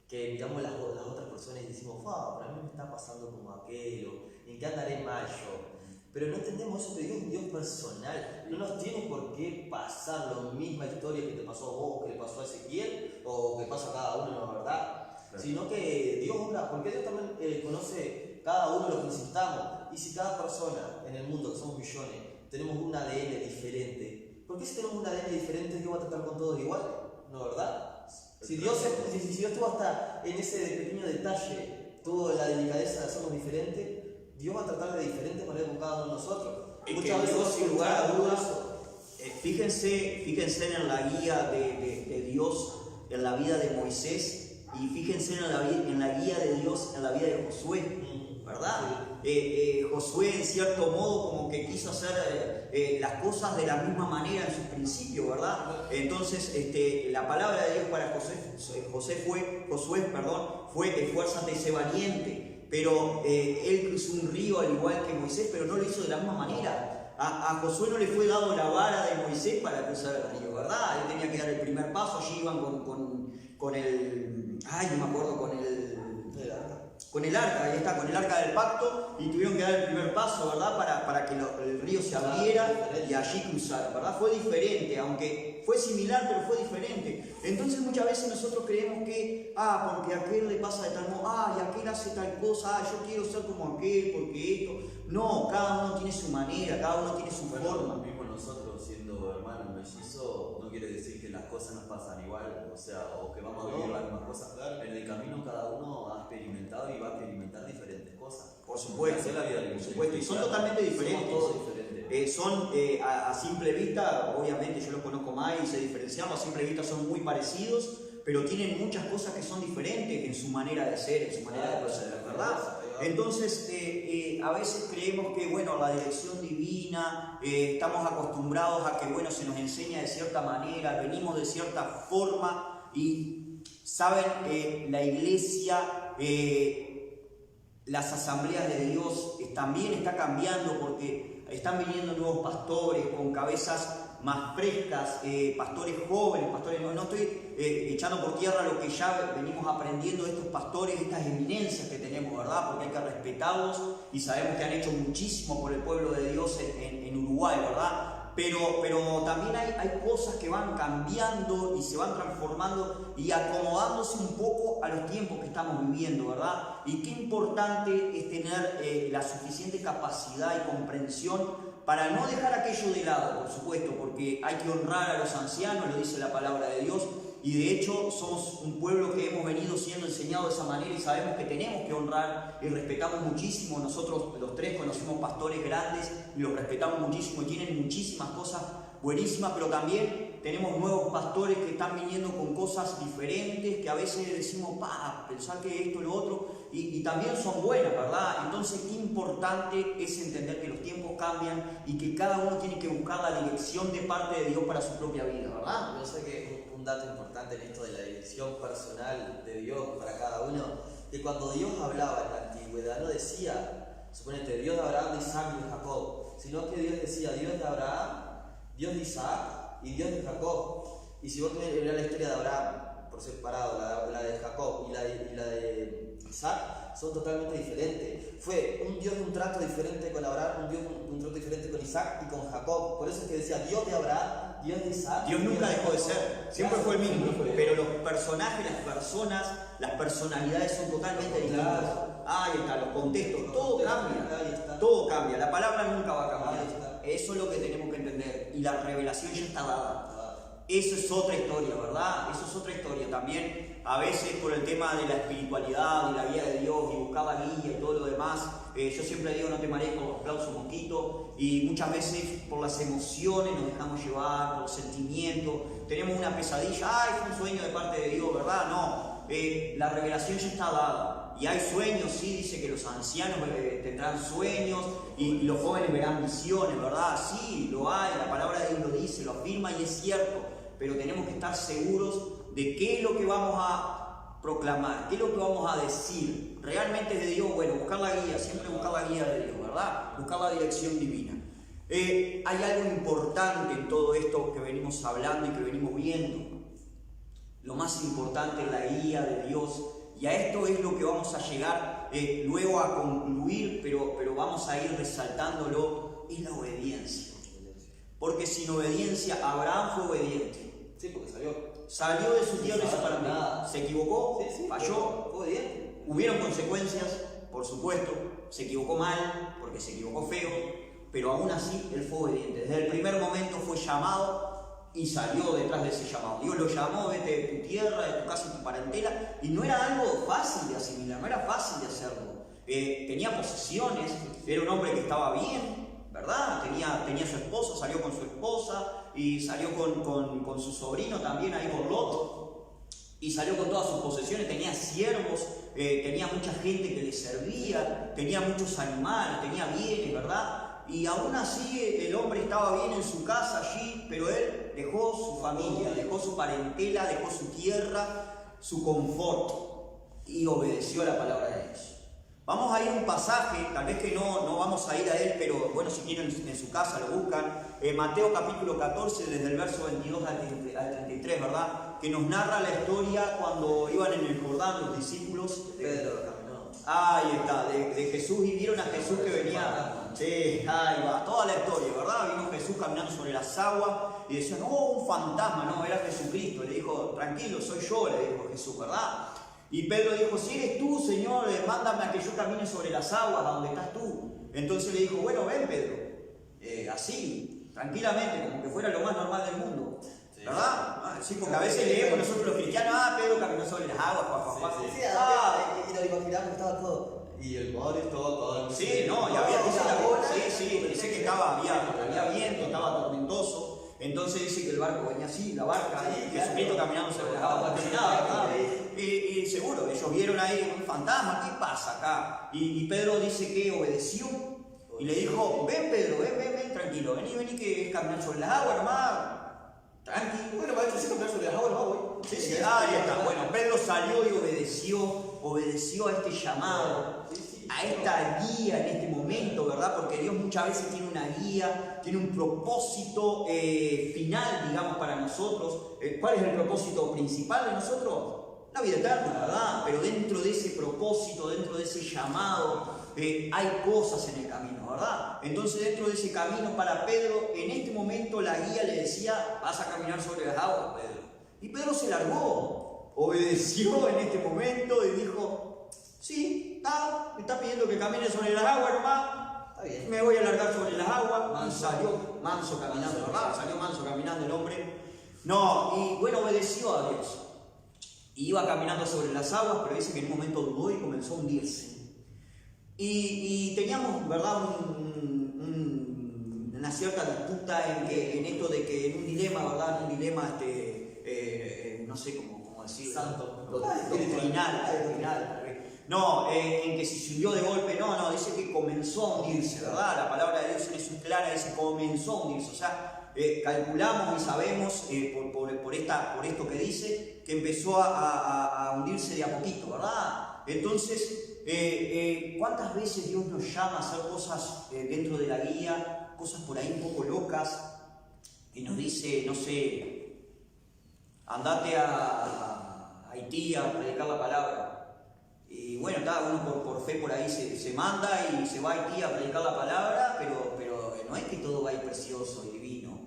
que miramos las otras personas y decimos, para mí me está pasando como aquello, ¿en qué andaré mal yo? Pero no entendemos eso, que Dios es un Dios personal. No nos tiene por qué pasar la misma historia que te pasó a vos, que le pasó a Ezequiel, o que pasa a cada uno, ¿no? ¿Verdad? Claro. Sino que Dios obra, porque Dios también conoce cada uno lo que necesitamos. Y si cada persona en el mundo, que somos millones, tenemos un ADN diferente, ¿por qué si tenemos un ADN diferente Dios va a tratar con todos igual? ¿No, verdad? Si Dios tuvo hasta en ese pequeño detalle, toda la delicadeza de hacernos diferentes, Dios va a tratar de diferente manera con cada uno de nosotros. Muchas veces, sin lugar a dudas, fíjense en la guía de Dios en la vida de Moisés, y fíjense en la guía de Dios en la vida de Josué, ¿verdad? Josué, en cierto modo, como que quiso hacer las cosas de la misma manera en sus principios, ¿verdad? Entonces, la palabra de Dios para Josué fue esfuérzate y sé valiente. Pero él cruzó un río al igual que Moisés, pero no lo hizo de la misma manera. A Josué no le fue dado la vara de Moisés para cruzar el río, ¿verdad? Él tenía que dar el primer paso. Allí iban con el... no me acuerdo, con el arca, ahí está, con el arca del pacto, y tuvieron que dar el primer paso, ¿verdad? Para que el río se abriera y allí cruzar, ¿verdad? Fue diferente, aunque fue similar, pero fue diferente. Entonces muchas veces nosotros creemos que, porque a aquel le pasa de tal modo, y aquel hace tal cosa, yo quiero ser como aquel, porque esto. No, cada uno tiene su manera, cada uno tiene su forma. Mismo nosotros, siendo hermanos mellizos, no quiere decir que las cosas nos pasan igual, o que vamos a vivir las mismas cosas. En el camino cada uno ha experimentado y va a experimentar diferentes cosas. Por supuesto, por supuesto, y son totalmente diferentes. Somos todos diferentes. Son a simple vista, obviamente yo los conozco más y se diferenciamos, a simple vista son muy parecidos, pero tienen muchas cosas que son diferentes en su manera de ser, en su manera de proceder, ¿verdad? Entonces, a veces creemos que, la dirección divina, estamos acostumbrados a que, se nos enseña de cierta manera, venimos de cierta forma y, ¿saben? La iglesia, las asambleas de Dios también está cambiando porque están viniendo nuevos pastores con cabezas más frescas, pastores jóvenes, no estoy echando por tierra lo que ya venimos aprendiendo de estos pastores, estas eminencias que tenemos, ¿verdad? Porque hay que respetarlos y sabemos que han hecho muchísimo por el pueblo de Dios en Uruguay, ¿verdad? Pero también hay cosas que van cambiando y se van transformando y acomodándose un poco a los tiempos que estamos viviendo, ¿verdad? Y qué importante es tener la suficiente capacidad y comprensión para no dejar aquello de lado, por supuesto, porque hay que honrar a los ancianos, lo dice la palabra de Dios, y de hecho somos un pueblo que hemos venido siendo enseñados de esa manera y sabemos que tenemos que honrar y respetamos muchísimo. Nosotros los tres conocemos pastores grandes y los respetamos muchísimo y tienen muchísimas cosas buenísimas, pero también tenemos nuevos pastores que están viniendo con cosas diferentes, que a veces decimos, pensar que esto y lo otro, y también son buenas, ¿verdad? Entonces, qué importante es entender que los tiempos cambian y que cada uno tiene que buscar la dirección de parte de Dios para su propia vida, ¿verdad? Yo sé que un dato importante en esto de la dirección personal de Dios para cada uno, que cuando Dios hablaba en la antigüedad no decía, suponete, Dios de Abraham, de Isaac y de Jacob, sino que Dios decía Dios de Abraham, Dios de Isaac y Dios de Jacob. Y si vos querés ver la historia de Abraham por separado, la de Jacob y la de Isaac, son totalmente diferentes. Fue un Dios de un trato diferente con Abraham, un Dios de un trato diferente con Isaac y con Jacob. Por eso es que decía Dios de Abraham, Dios de Isaac. Dios nunca dejó de ser, siempre fue el mismo, pero los personajes, las personas, las personalidades son totalmente distintas. Ahí está, los contextos, todo cambia, todo cambia, la palabra nunca va a cambiar. Eso es lo que tenemos que entender, y la revelación ya está dada. Eso es otra historia, ¿verdad? Eso es otra historia. También, a veces, por el tema de la espiritualidad, de la guía de Dios, y buscar la guía y todo lo demás, yo siempre digo, no te marees con los aplausos mosquitos, y muchas veces por las emociones nos dejamos llevar, por los sentimientos, tenemos una pesadilla, fue un sueño de parte de Dios, ¿verdad? No, la revelación ya está dada. Y hay sueños, sí, dice que los ancianos tendrán sueños y los jóvenes verán visiones, ¿verdad? Sí, lo hay, la palabra de Dios lo dice, lo afirma y es cierto, pero tenemos que estar seguros de qué es lo que vamos a proclamar, qué es lo que vamos a decir. Realmente es de Dios, bueno, buscar la guía, siempre buscar la guía de Dios, ¿verdad? Buscar la dirección divina. Hay algo importante en todo esto que venimos hablando y que venimos viendo. Lo más importante es la guía de Dios. Y a esto es lo que vamos a llegar luego a concluir, pero vamos a ir resaltándolo, es la obediencia. Porque sin obediencia, Abraham fue obediente. Sí, porque Salió de su tierra y se paró. ¿Se equivocó? Sí, ¿Falló? fue obediente. Hubieron consecuencias, por supuesto. Se equivocó mal, porque se equivocó feo, pero aún así él fue obediente. Desde el primer momento fue llamado y salió detrás de ese llamado. Dios lo llamó, vete de tu tierra, de tu casa y tu parentela, y no era algo fácil de asimilar, no era fácil de hacerlo. Tenía posesiones, era un hombre que estaba bien, ¿verdad? Tenía su esposa, salió con su esposa, y salió con su sobrino también ahí por Lot, y salió con todas sus posesiones, tenía siervos, tenía mucha gente que le servía, tenía muchos animales, tenía bienes, ¿verdad? Y aún así el hombre estaba bien en su casa allí, pero él dejó su familia, dejó su parentela, dejó su tierra, su confort, y obedeció a la palabra de Dios. Vamos a ir a un pasaje, tal vez que no vamos a ir a él, pero bueno, si quieren en su casa lo buscan. Mateo capítulo 14, desde el verso 22 al 33, ¿verdad? Que nos narra la historia cuando iban en el Jordán los discípulos. Pedro caminó. Ahí está, de Jesús, y vieron a Jesús que venía. Sí, ahí va, toda la historia, ¿verdad? Vino Jesús caminando sobre las aguas y decían, un fantasma, no, era Jesucristo. Le dijo, tranquilo, soy yo, le dijo Jesús, ¿verdad? Y Pedro dijo, si eres tú, Señor, mándame a que yo camine sobre las aguas, a donde estás tú. Entonces le dijo, bueno, ven, Pedro, así, tranquilamente, como que fuera lo más normal del mundo, ¿verdad? Sí, porque a veces leemos nosotros los cristianos, Pedro caminó sobre las aguas, Y lo imaginamos que estaba todo. Y el mar estaba todo. Sí, no, y dice que había viento, estaba tormentoso. Entonces dice que el barco venía así, la barca, Jesucristo caminando sobre las aguas, y seguro, ellos vieron ahí un fantasma, ¿qué pasa acá? Y Pedro dice que obedeció y le dijo, ven Pedro, ven, tranquilo, vení que es caminar sobre las aguas nomás. Tranquilo. Bueno, maestro, sí caminar sobre las aguas, ¿no, güey? Sí, ahí está. Bueno, Pedro salió y obedeció a este llamado, a esta guía en este momento, ¿verdad? Porque Dios muchas veces tiene una guía, tiene un propósito final, digamos, para nosotros. ¿Cuál es el propósito principal de nosotros? La vida eterna, ¿verdad? Pero dentro de ese propósito, dentro de ese llamado, hay cosas en el camino, ¿verdad? Entonces, dentro de ese camino para Pedro, en este momento la guía le decía, vas a caminar sobre las aguas, Pedro. Y Pedro se largó, obedeció en este momento y dijo, sí, me está pidiendo que camine sobre las aguas, hermano. Está bien. Me voy a largar sobre las aguas. Y salió manso caminando, ¿verdad? Salió manso caminando el hombre. No, y bueno, obedeció a Dios. Y iba caminando sobre las aguas, pero dice que en un momento dudó y comenzó a hundirse. Y teníamos, ¿verdad?, una cierta disputa en esto de que en un dilema, ¿verdad?, en un dilema, no sé cómo decirlo, Santo. doctrinal. No, en que si se hundió de golpe, no, dice que comenzó a hundirse, ¿verdad? La palabra de Dios en eso es clara, dice comenzó a hundirse, o sea, calculamos y sabemos por esto que dice, que empezó a hundirse de a poquito, ¿verdad? Entonces, ¿cuántas veces Dios nos llama a hacer cosas dentro de la guía, cosas por ahí un poco locas, y nos dice, no sé, andate a Haití a predicar la palabra? Y bueno, cada uno por fe por ahí se manda y se va a Haití a predicar la palabra, pero no es que todo va a ir precioso y divino.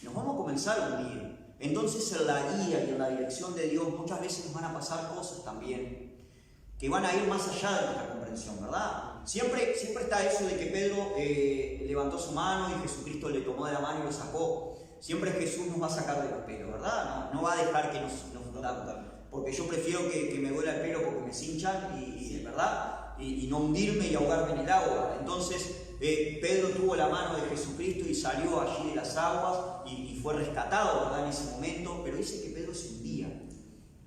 Nos vamos a comenzar a hundir. Entonces en la guía y en la dirección de Dios muchas veces nos van a pasar cosas también que van a ir más allá de nuestra comprensión, ¿verdad? Siempre está eso de que Pedro levantó su mano y Jesucristo le tomó de la mano y lo sacó. Siempre Jesús nos va a sacar del pelo, ¿verdad? No va a dejar que nos porque yo prefiero que me duela el pelo porque me cinchan, ¿verdad? Y no hundirme y ahogarme en el agua. Entonces, Pedro tuvo la mano de Jesucristo y salió allí de las aguas y fue rescatado, ¿verdad?, en ese momento, pero dice que Pedro se hundía.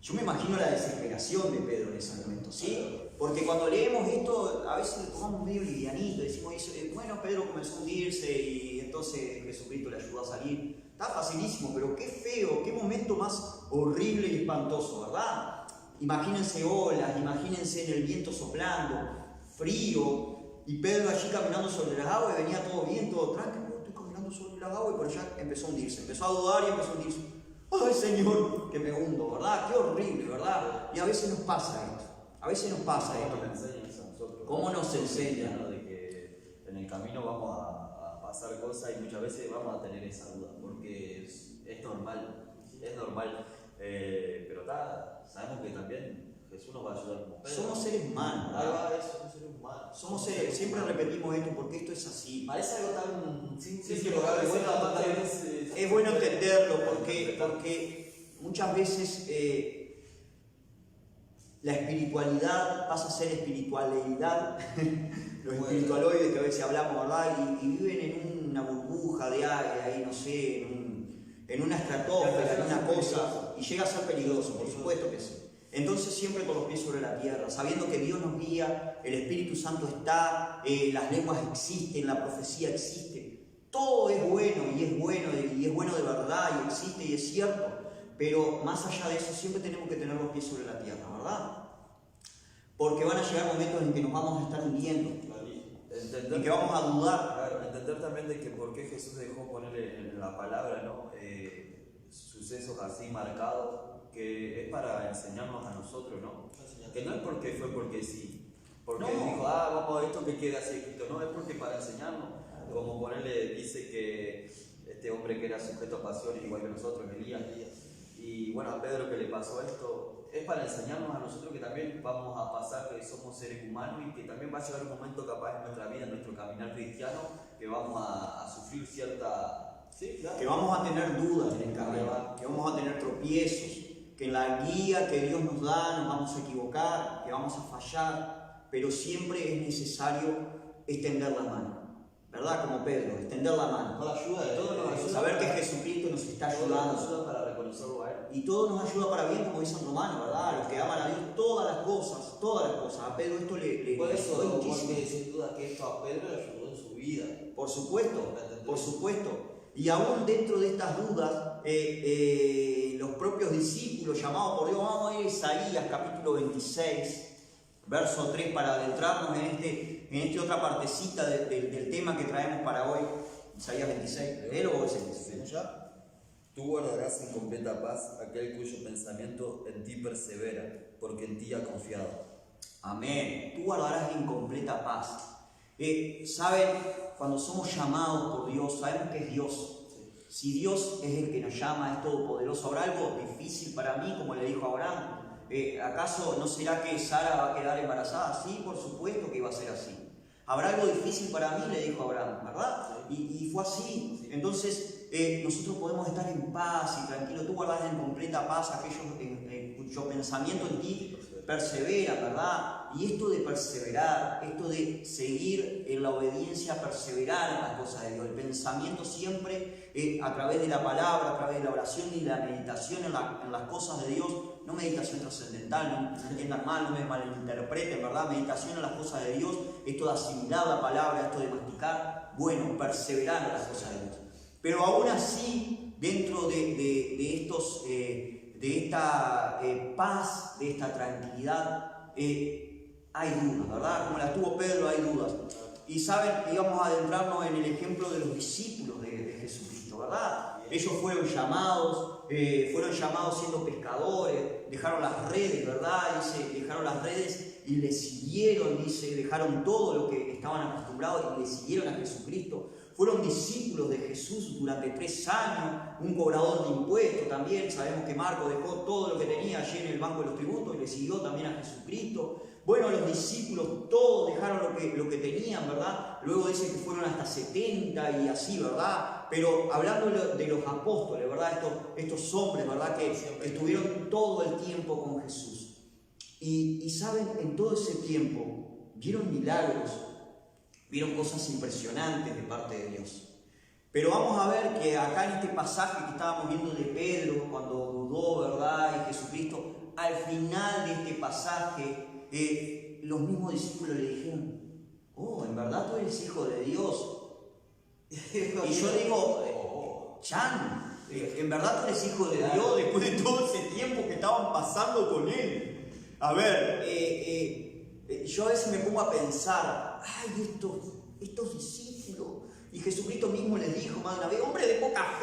Yo me imagino la desesperación de Pedro en ese momento, ¿sí? Porque cuando leemos esto, a veces lo tomamos medio livianito, decimos, bueno, Pedro comenzó a hundirse y entonces Jesucristo le ayudó a salir. Está facilísimo, pero qué feo, qué momento más horrible y espantoso, ¿verdad? Imagínense olas, imagínense en el viento soplando, frío, y Pedro allí caminando sobre las aguas y venía todo bien, todo tranquilo, estoy caminando sobre las aguas y por allá empezó a hundirse, empezó a dudar y empezó a hundirse. ¡Ay, Señor, que me hundo!, ¿verdad? Qué horrible, ¿verdad? Y a veces nos pasa esto, ¿Cómo nos enseña? ¿No? De que en el camino vamos a pasar cosas y muchas veces vamos a tener esa duda, porque es normal, pero sabemos que también Jesús nos va a ayudar como Pedro. Somos seres humanos, ¿verdad? Somos seres humanos. Somos seres, siempre repetimos esto porque esto es así. Parece algo tan simple, Sí, pero a veces Es bueno entenderlo porque muchas veces la espiritualidad pasa a ser espiritualidad. Los espiritualoides que a veces hablamos, ¿verdad? Y viven en una burbuja de aire, ahí no sé, en una estratosfera, en una cosa, y llega a ser peligroso, por supuesto que sí. Entonces siempre con los pies sobre la tierra, sabiendo que Dios nos guía, el Espíritu Santo está, las lenguas existen, la profecía existe. Todo es bueno y es bueno de verdad y existe y es cierto, pero más allá de eso siempre tenemos que tener los pies sobre la tierra, ¿verdad? Porque van a llegar momentos en que nos vamos a estar hundiendo y que vamos a dudar. Claro, entender también de que por qué Jesús dejó ponerle en la palabra, ¿no? Sucesos así marcados, que es para enseñarnos a nosotros, ¿no? Que no es porque fue porque sí, porque dijo, vamos, esto que queda así escrito, no, es porque para enseñarnos, como ponerle, dice que este hombre que era sujeto a pasiones igual que nosotros, Elías, y bueno, a Pedro que le pasó esto, es para enseñarnos a nosotros que también vamos a pasar, que somos seres humanos y que también va a llegar un momento capaz en nuestra vida, en nuestro caminar cristiano, que vamos a sufrir cierta... Sí, claro. Que vamos a tener dudas en el camino, que vamos a tener tropiezos, que en la guía que Dios nos da nos vamos a equivocar, que vamos a fallar, pero siempre es necesario extender la mano, ¿verdad? Como Pedro, extender la mano. Con la ayuda de todo nos ayuda. Saber que Jesucristo nos está ayudando. Nos ayuda para reconocerlo a Él. Y todo nos ayuda para bien, como dice en Romanos, ¿verdad? Los que aman a Dios, todas las cosas. A Pedro esto le por eso, ayudó muchísimo. porque sin duda que esto a Pedro le ayudó en su vida. Por supuesto. Y aún dentro de estas dudas, los propios discípulos llamados por Dios, vamos a ir a Isaías capítulo 26, verso 3, para adentrarnos en esta otra partecita del tema que traemos para hoy. Isaías 26, léelo vos, ¿Ya? Tú guardarás en completa paz aquel cuyo pensamiento en ti persevera, porque en ti ha confiado. Amén. Tú guardarás en completa paz. ¿Saben? Cuando somos llamados por Dios, sabemos que es Dios. Si Dios es el que nos llama, es todopoderoso. ¿Habrá algo difícil para mí, como le dijo a Abraham? ¿Acaso no será que Sara va a quedar embarazada? Sí, por supuesto que iba a ser así. ¿Habrá algo difícil para mí? Le dijo a Abraham, ¿verdad? Y fue así. Entonces, nosotros podemos estar en paz y tranquilos. Tú guardas en completa paz aquellos cuyo pensamiento en ti persevera, ¿verdad? Y esto de perseverar, esto de seguir en la obediencia, perseverar en las cosas de Dios, el pensamiento siempre a través de la palabra, a través de la oración y la meditación en las cosas de Dios, no meditación trascendental, no me entiendan mal, no me malinterpreten, ¿verdad? Meditación en las cosas de Dios, esto de asimilar la palabra, esto de masticar, bueno, perseverar en las cosas de Dios. Pero aún así, dentro de esta paz, de esta tranquilidad, hay dudas, ¿verdad? Como las tuvo Pedro, hay dudas. Y saben, íbamos a adentrarnos en el ejemplo de los discípulos de Jesucristo, ¿verdad? Ellos fueron llamados siendo pescadores, dejaron las redes, ¿verdad? Dice, dejaron las redes y le siguieron, dice, dejaron todo lo que estaban acostumbrados y le siguieron a Jesucristo. Fueron discípulos de Jesús durante 3 años, un cobrador de impuestos también. Sabemos que Marcos dejó todo lo que tenía allí en el banco de los tributos y le siguió también a Jesucristo. Bueno, los discípulos todos dejaron lo que tenían, ¿verdad? Luego dice que fueron hasta 70 y así, ¿verdad? Pero hablando de los apóstoles, ¿verdad? Estos hombres, ¿verdad? Que estuvieron todo el tiempo con Jesús. Y saben, en todo ese tiempo vieron milagros, vieron cosas impresionantes de parte de Dios. Pero vamos a ver que acá en este pasaje que estábamos viendo de Pedro, cuando dudó, ¿verdad? Y Jesucristo, al final de este pasaje, los mismos discípulos le dijeron, oh, en verdad tú eres hijo de Dios. Y yo digo, Chan, en verdad tú eres hijo de Dios después de todo ese tiempo que estaban pasando con él. A ver, yo a veces me pongo a pensar, ay, estos discípulos. Y Jesucristo mismo les dijo más de una vez, hombres de poca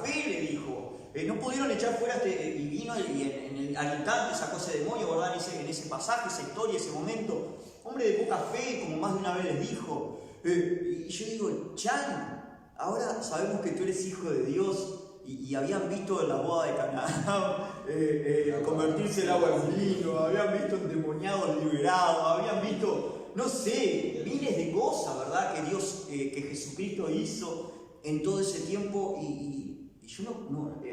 fe, le dijo. No pudieron echar fuera y vino y al instante sacó ese demonio, ¿verdad? En ese pasaje, esa historia, ese momento. Hombre de poca fe, como más de una vez les dijo. Y yo digo, Chan, ahora sabemos que tú eres hijo de Dios. Y habían visto en la boda de Canaán convertirse el agua en vino, habían visto endemoniados liberados, habían visto, no sé, miles de cosas, ¿verdad? Que Jesucristo hizo en todo ese tiempo y yo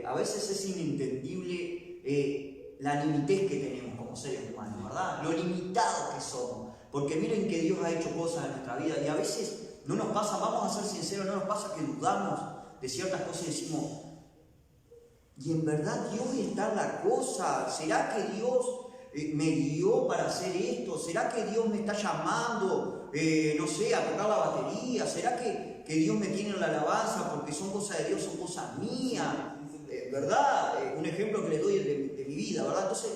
a veces es inentendible la limitez que tenemos como seres humanos, ¿verdad? Lo limitados que somos. Porque miren que Dios ha hecho cosas en nuestra vida y a veces no nos pasa, vamos a ser sinceros, no nos pasa que dudamos de ciertas cosas y decimos, y en verdad Dios está en la cosa. ¿Será que Dios me guió para hacer esto? ¿Será que Dios me está llamando, no sé, a tocar la batería? ¿Será que Dios me tiene en la alabanza porque son cosas de Dios, son cosas mías? ¿Verdad? Un ejemplo que les doy de mi vida, ¿verdad? Entonces,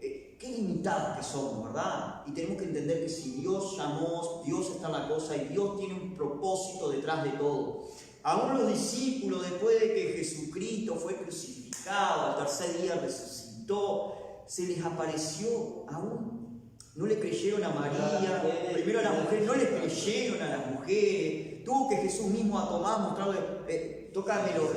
qué limitados que somos, ¿verdad? Y tenemos que entender que si Dios llamó, Dios está en la cosa y Dios tiene un propósito detrás de todo. Aún los discípulos, después de que Jesucristo fue crucificado, al tercer día resucitó, se les apareció aún. No le creyeron a María, primero a las mujeres, no les creyeron a las mujeres. Tuvo que Jesús mismo a Tomás mostrarle, tócamelo,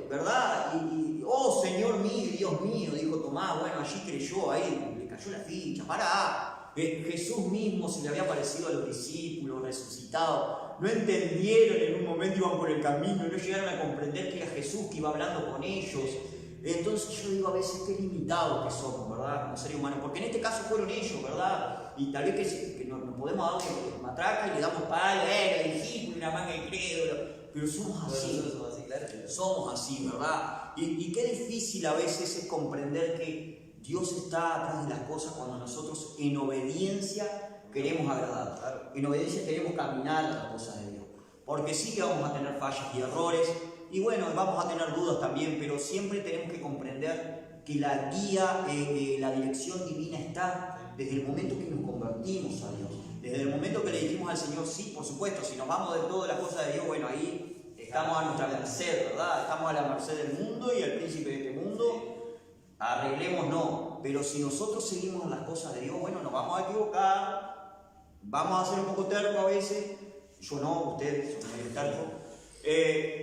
¿verdad? Y, oh Señor mío, Dios mío, dijo Tomás, bueno, allí creyó, ahí le cayó la ficha, pará. Jesús mismo se le había aparecido a los discípulos, resucitado. No entendieron en un momento, iban por el camino, no llegaron a comprender que era Jesús que iba hablando con ellos. Entonces yo digo a veces qué limitados que somos, ¿verdad? Como seres humanos, porque en este caso fueron ellos, ¿verdad? Y tal vez que nos podemos dar una matraca y le damos palo, discípulo, una manga de credo, pero somos así, somos así, ¿verdad? Y qué difícil a veces es comprender que Dios está atrás de las cosas cuando nosotros en obediencia queremos agradar, claro. En obediencia queremos caminar a las cosas de Dios. Porque sí que vamos a tener fallas y errores, y bueno, vamos a tener dudas también, pero siempre tenemos que comprender que la guía, la dirección divina está desde el momento que nos convertimos a Dios. Desde el momento que le dijimos al Señor, sí, por supuesto, si nos vamos de todas las cosas de Dios, bueno, ahí estamos a nuestra merced, ¿verdad? Estamos a la merced del mundo y al príncipe de este mundo. Arreglemos no, pero si nosotros seguimos las cosas de Dios, bueno, nos vamos a equivocar, vamos a ser un poco tercos a veces, yo no, ustedes son medio tercos,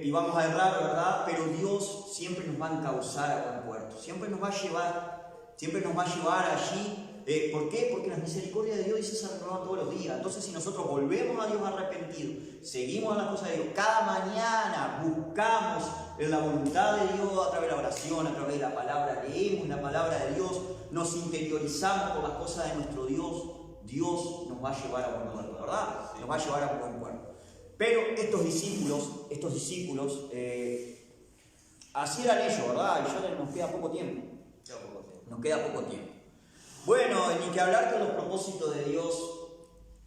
y vamos a errar, ¿verdad? Pero Dios siempre nos va a encauzar a buen puerto, siempre nos va a llevar allí ¿Por qué? Porque las misericordias de Dios dice se renovan todos los días. Entonces, si nosotros volvemos a Dios arrepentidos, seguimos en las cosas de Dios, cada mañana buscamos en la voluntad de Dios a través de la oración, a través de la palabra, leemos la palabra de Dios, nos interiorizamos por las cosas de nuestro Dios, Dios nos va a llevar a buen puerto, ¿verdad? Nos va a llevar a buen puerto. Pero estos discípulos, así eran ellos, ¿verdad? Y ya nos queda poco tiempo. Nos queda poco tiempo. Bueno, ni que hablar que los propósitos de Dios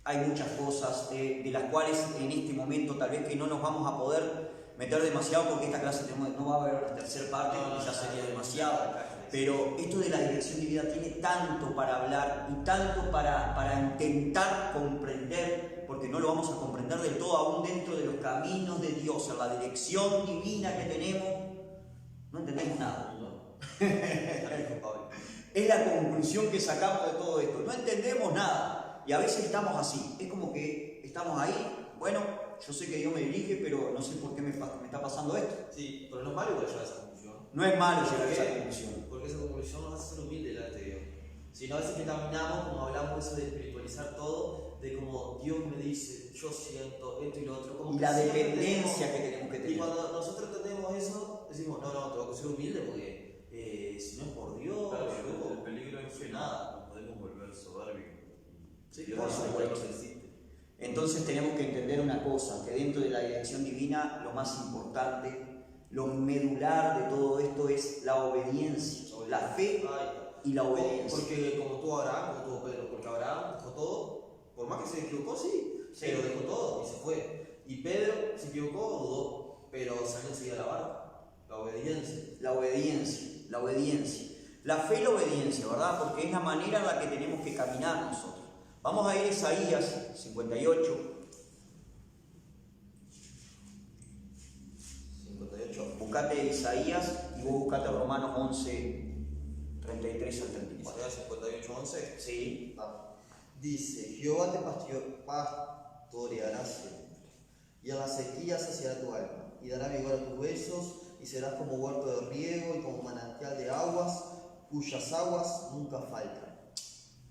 hay muchas cosas de las cuales en este momento tal vez que no nos vamos a poder meter demasiado porque esta clase no va a haber la tercera parte y ya sería demasiado. Pero esto de la dirección divina tiene tanto para hablar y tanto para intentar comprender, porque no lo vamos a comprender del todo aún dentro de los caminos de Dios, en la dirección divina que tenemos, no entendemos nada. Es la conclusión que sacamos de todo esto. No entendemos nada y a veces estamos así. Es como que estamos ahí, bueno, yo sé que Dios me dirige, pero no sé por qué me está pasando esto. Sí, pero no es malo llegar a esa conclusión. No es malo llegar a esa conclusión. Porque esa conclusión nos hace ser humildes delante de Dios. Si no, a veces que caminamos, como hablamos eso de espiritualizar todo, de como Dios me dice, yo siento esto y lo otro. Como Y la dependencia que tenemos que tener. Y cuando nosotros entendemos eso, decimos, no, tengo que ser humilde porque si no es por Dios, Claro, yo el peligro es que nada. nos podemos volver soberbios. Sí, Dios por no supuesto. nos existe. Entonces tenemos que entender una cosa, que dentro de la dirección divina lo más importante, lo medular de todo esto es la obediencia, la fe y la obediencia. Porque como tuvo Abraham, como tuvo Pedro, porque Abraham dejó todo, por más que se equivocó, sí, pero dejó todo y se fue. Y Pedro se equivocó, dudó, pero salió enseguida de la barca. La obediencia. La obediencia, la obediencia. La fe y la obediencia, ¿verdad? Porque es la manera en la que tenemos que caminar nosotros. Vamos a ir a Isaías 58. 58. Buscate Isaías y vos buscate Romanos 11, 33 al 34. Isaías 58, 11. Sí. Dice, Jehová te pastoreará siempre, y en la sequía saciará tu alma, y dará vigor a tus huesos, y serás como huerto de riego y como manantial de aguas, cuyas aguas nunca faltan.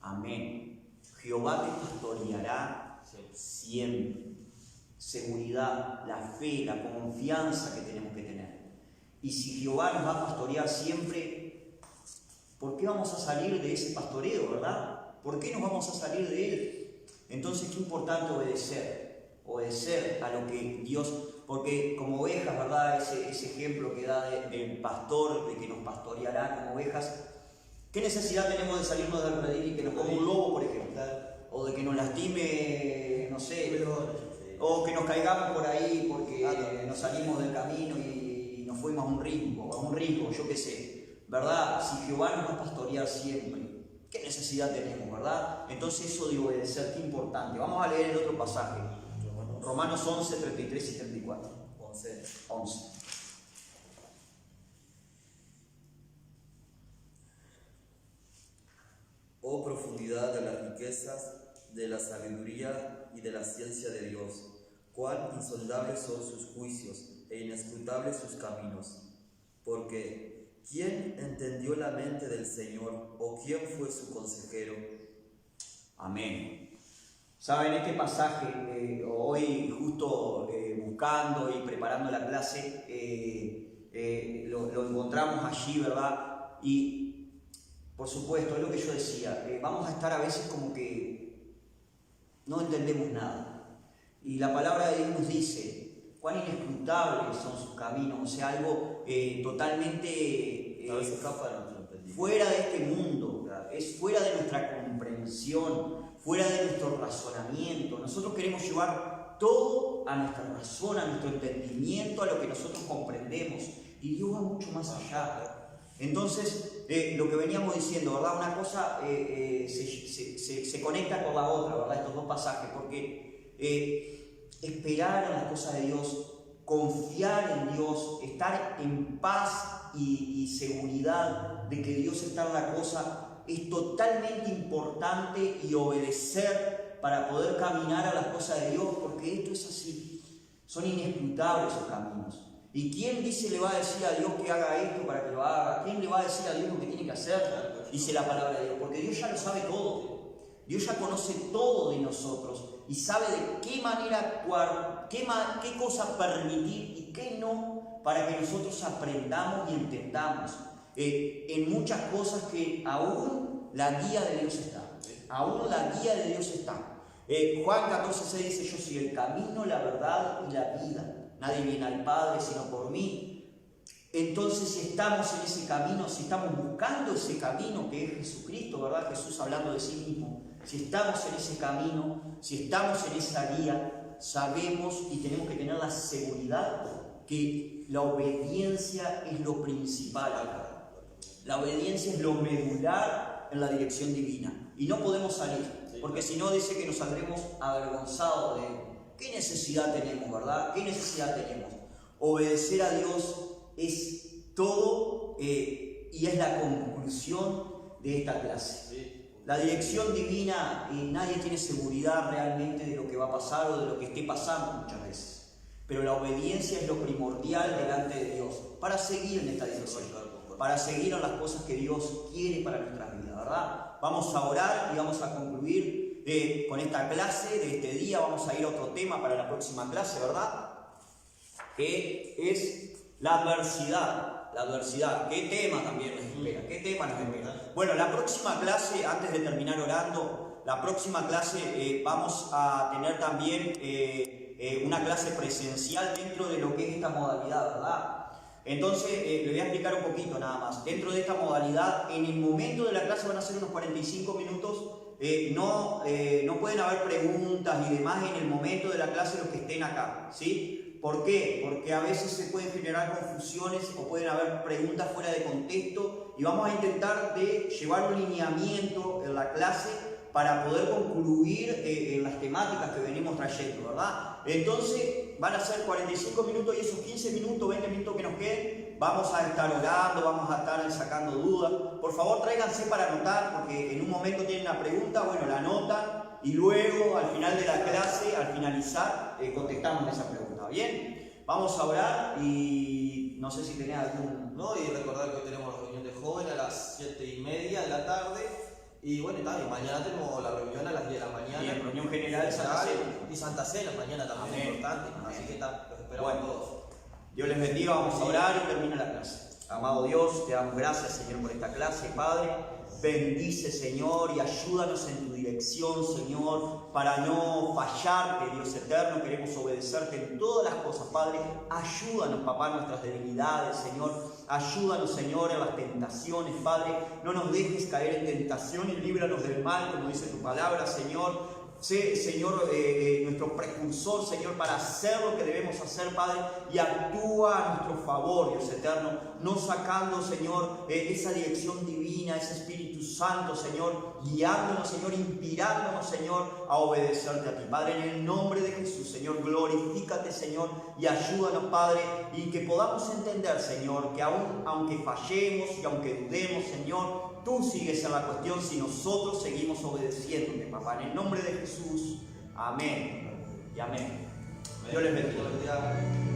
Amén. Jehová te pastoreará siempre. Seguridad, la fe, la confianza que tenemos que tener. Y si Jehová nos va a pastorear siempre, ¿por qué vamos a salir de ese pastoreo, verdad? ¿Por qué nos vamos a salir de él? Entonces, qué importante obedecer a lo que Dios, porque como ovejas, ¿verdad? Ese ejemplo que da del pastor, de que nos pastoreará como ovejas, ¿qué necesidad tenemos de salirnos del redil y que nos coma un lobo, por ejemplo? O de que nos lastime, no sé, o que nos caigamos por ahí porque nos salimos del camino y nos fuimos a un rinco, yo qué sé, ¿verdad? Si Jehová nos va a pastorear siempre, ¿qué necesidad tenemos, verdad? Entonces eso de obedecer, qué importante. Vamos a leer el otro pasaje, Romanos 11, 33 y 34. 11. Oh profundidad de las riquezas, de la sabiduría y de la ciencia de Dios, cuán insondables son sus juicios e inescrutables sus caminos. Porque, ¿quién entendió la mente del Señor o quién fue su consejero? Amén. Saben, este pasaje, hoy justo buscando y preparando la clase, lo encontramos allí, ¿verdad? Y por supuesto, es lo que yo decía, vamos a estar a veces como que no entendemos nada. Y la palabra de Dios nos dice cuán inescrutables son sus caminos, o sea, algo totalmente A veces escapa de nuestro entendimiento. fuera de este mundo, es fuera de nuestra comprensión, fuera de nuestro razonamiento. Nosotros queremos llevar todo a nuestra razón, a nuestro entendimiento, a lo que nosotros comprendemos. Y Dios va mucho más allá. Entonces, lo que veníamos diciendo, ¿verdad? Una cosa se conecta con la otra, ¿verdad? Estos dos pasajes, porque esperar en las cosas de Dios, confiar en Dios, estar en paz y seguridad de que Dios está en la cosa, es totalmente importante, y obedecer para poder caminar a las cosas de Dios, porque esto es así, son inescrutables sus caminos. ¿Y quién dice le va a decir a Dios que haga esto para que lo haga? ¿Quién le va a decir a Dios lo que tiene que hacer? Dice la palabra de Dios, porque Dios ya lo sabe todo. Dios ya conoce todo de nosotros y sabe de qué manera actuar, qué cosa permitir y qué no, para que nosotros aprendamos y entendamos en muchas cosas que aún la guía de Dios está. Aún la guía de Dios está. Juan 14:6 dice: yo soy el camino, la verdad y la vida. Nadie viene al Padre sino por mí. Entonces, si estamos en ese camino, si estamos buscando ese camino que es Jesucristo, ¿verdad? Jesús hablando de sí mismo. Si estamos en ese camino, si estamos en esa guía, sabemos y tenemos que tener la seguridad que la obediencia es lo principal acá. La obediencia es lo medular en la dirección divina. Y no podemos salir, porque si no dice que nos saldremos avergonzados de Él. ¿Qué necesidad tenemos, verdad? ¿Qué necesidad tenemos? Obedecer a Dios es todo y es la conclusión de esta clase. La dirección divina, nadie tiene seguridad realmente de lo que va a pasar o de lo que esté pasando muchas veces. Pero la obediencia es lo primordial delante de Dios para seguir en esta dirección, para seguir en las cosas que Dios quiere para nuestras vidas, ¿verdad? Vamos a orar y vamos a concluir con esta clase de este día. Vamos a ir a otro tema para la próxima clase, ¿verdad? Que es la adversidad. La adversidad. ¿Qué tema también nos espera? ¿Qué tema nos espera? Bueno, la próxima clase, antes de terminar orando, la próxima clase vamos a tener también una clase presencial dentro de lo que es esta modalidad, ¿verdad? Entonces, le voy a explicar un poquito nada más. Dentro de esta modalidad, en el momento de la clase van a ser unos 45 minutos. No pueden haber preguntas y demás en el momento de la clase los que estén acá, ¿sí? ¿Por qué? Porque a veces se pueden generar confusiones o pueden haber preguntas fuera de contexto y vamos a intentar de llevar un lineamiento en la clase para poder concluir en las temáticas que venimos trayendo, ¿verdad? Entonces van a ser 45 minutos y esos 15 minutos, 20 minutos que nos queden, vamos a estar orando, vamos a estar sacando dudas. Por favor, tráiganse para anotar, porque en un momento tienen una pregunta, bueno, la anotan y luego al final de la clase, al finalizar, contestamos esa pregunta. ¿Bien? Vamos a orar y no sé si tenés algún... No, y recordar que hoy tenemos reunión de jóvenes a las 7:30 de la tarde. Y bueno, y mañana tenemos la reunión a las 10 de la mañana. Y en reunión general de Santa Cena. Y Santa Cena mañana también es importante. Así que los esperamos todos. Dios les bendiga, vamos a orar y termina la clase. Amado Dios, te damos gracias, Señor, por esta clase, Padre. Bendice, Señor, y ayúdanos en tu dirección, Señor, para no fallarte, Dios eterno. Queremos obedecerte en todas las cosas, Padre. Ayúdanos, papá, en nuestras debilidades, Señor. Ayúdanos, Señor, en las tentaciones, Padre. No nos dejes caer en tentación y líbranos del mal, como dice tu palabra, Señor. Sé, Señor, nuestro precursor, Señor, para hacer lo que debemos hacer, Padre, y actúa a nuestro favor, Dios eterno, no sacando, Señor, esa dirección divina, ese Espíritu Santo, Señor, guiándonos, Señor, inspirándonos, Señor, a obedecerte a ti, Padre, en el nombre de Jesús, Señor, glorifícate, Señor, y ayúdanos, Padre, y que podamos entender, Señor, que aunque fallemos y aunque dudemos, Señor, tú sigues en la cuestión si nosotros seguimos obedeciéndote, papá. En el nombre de Jesús. Amén. Y amén. Dios les bendiga.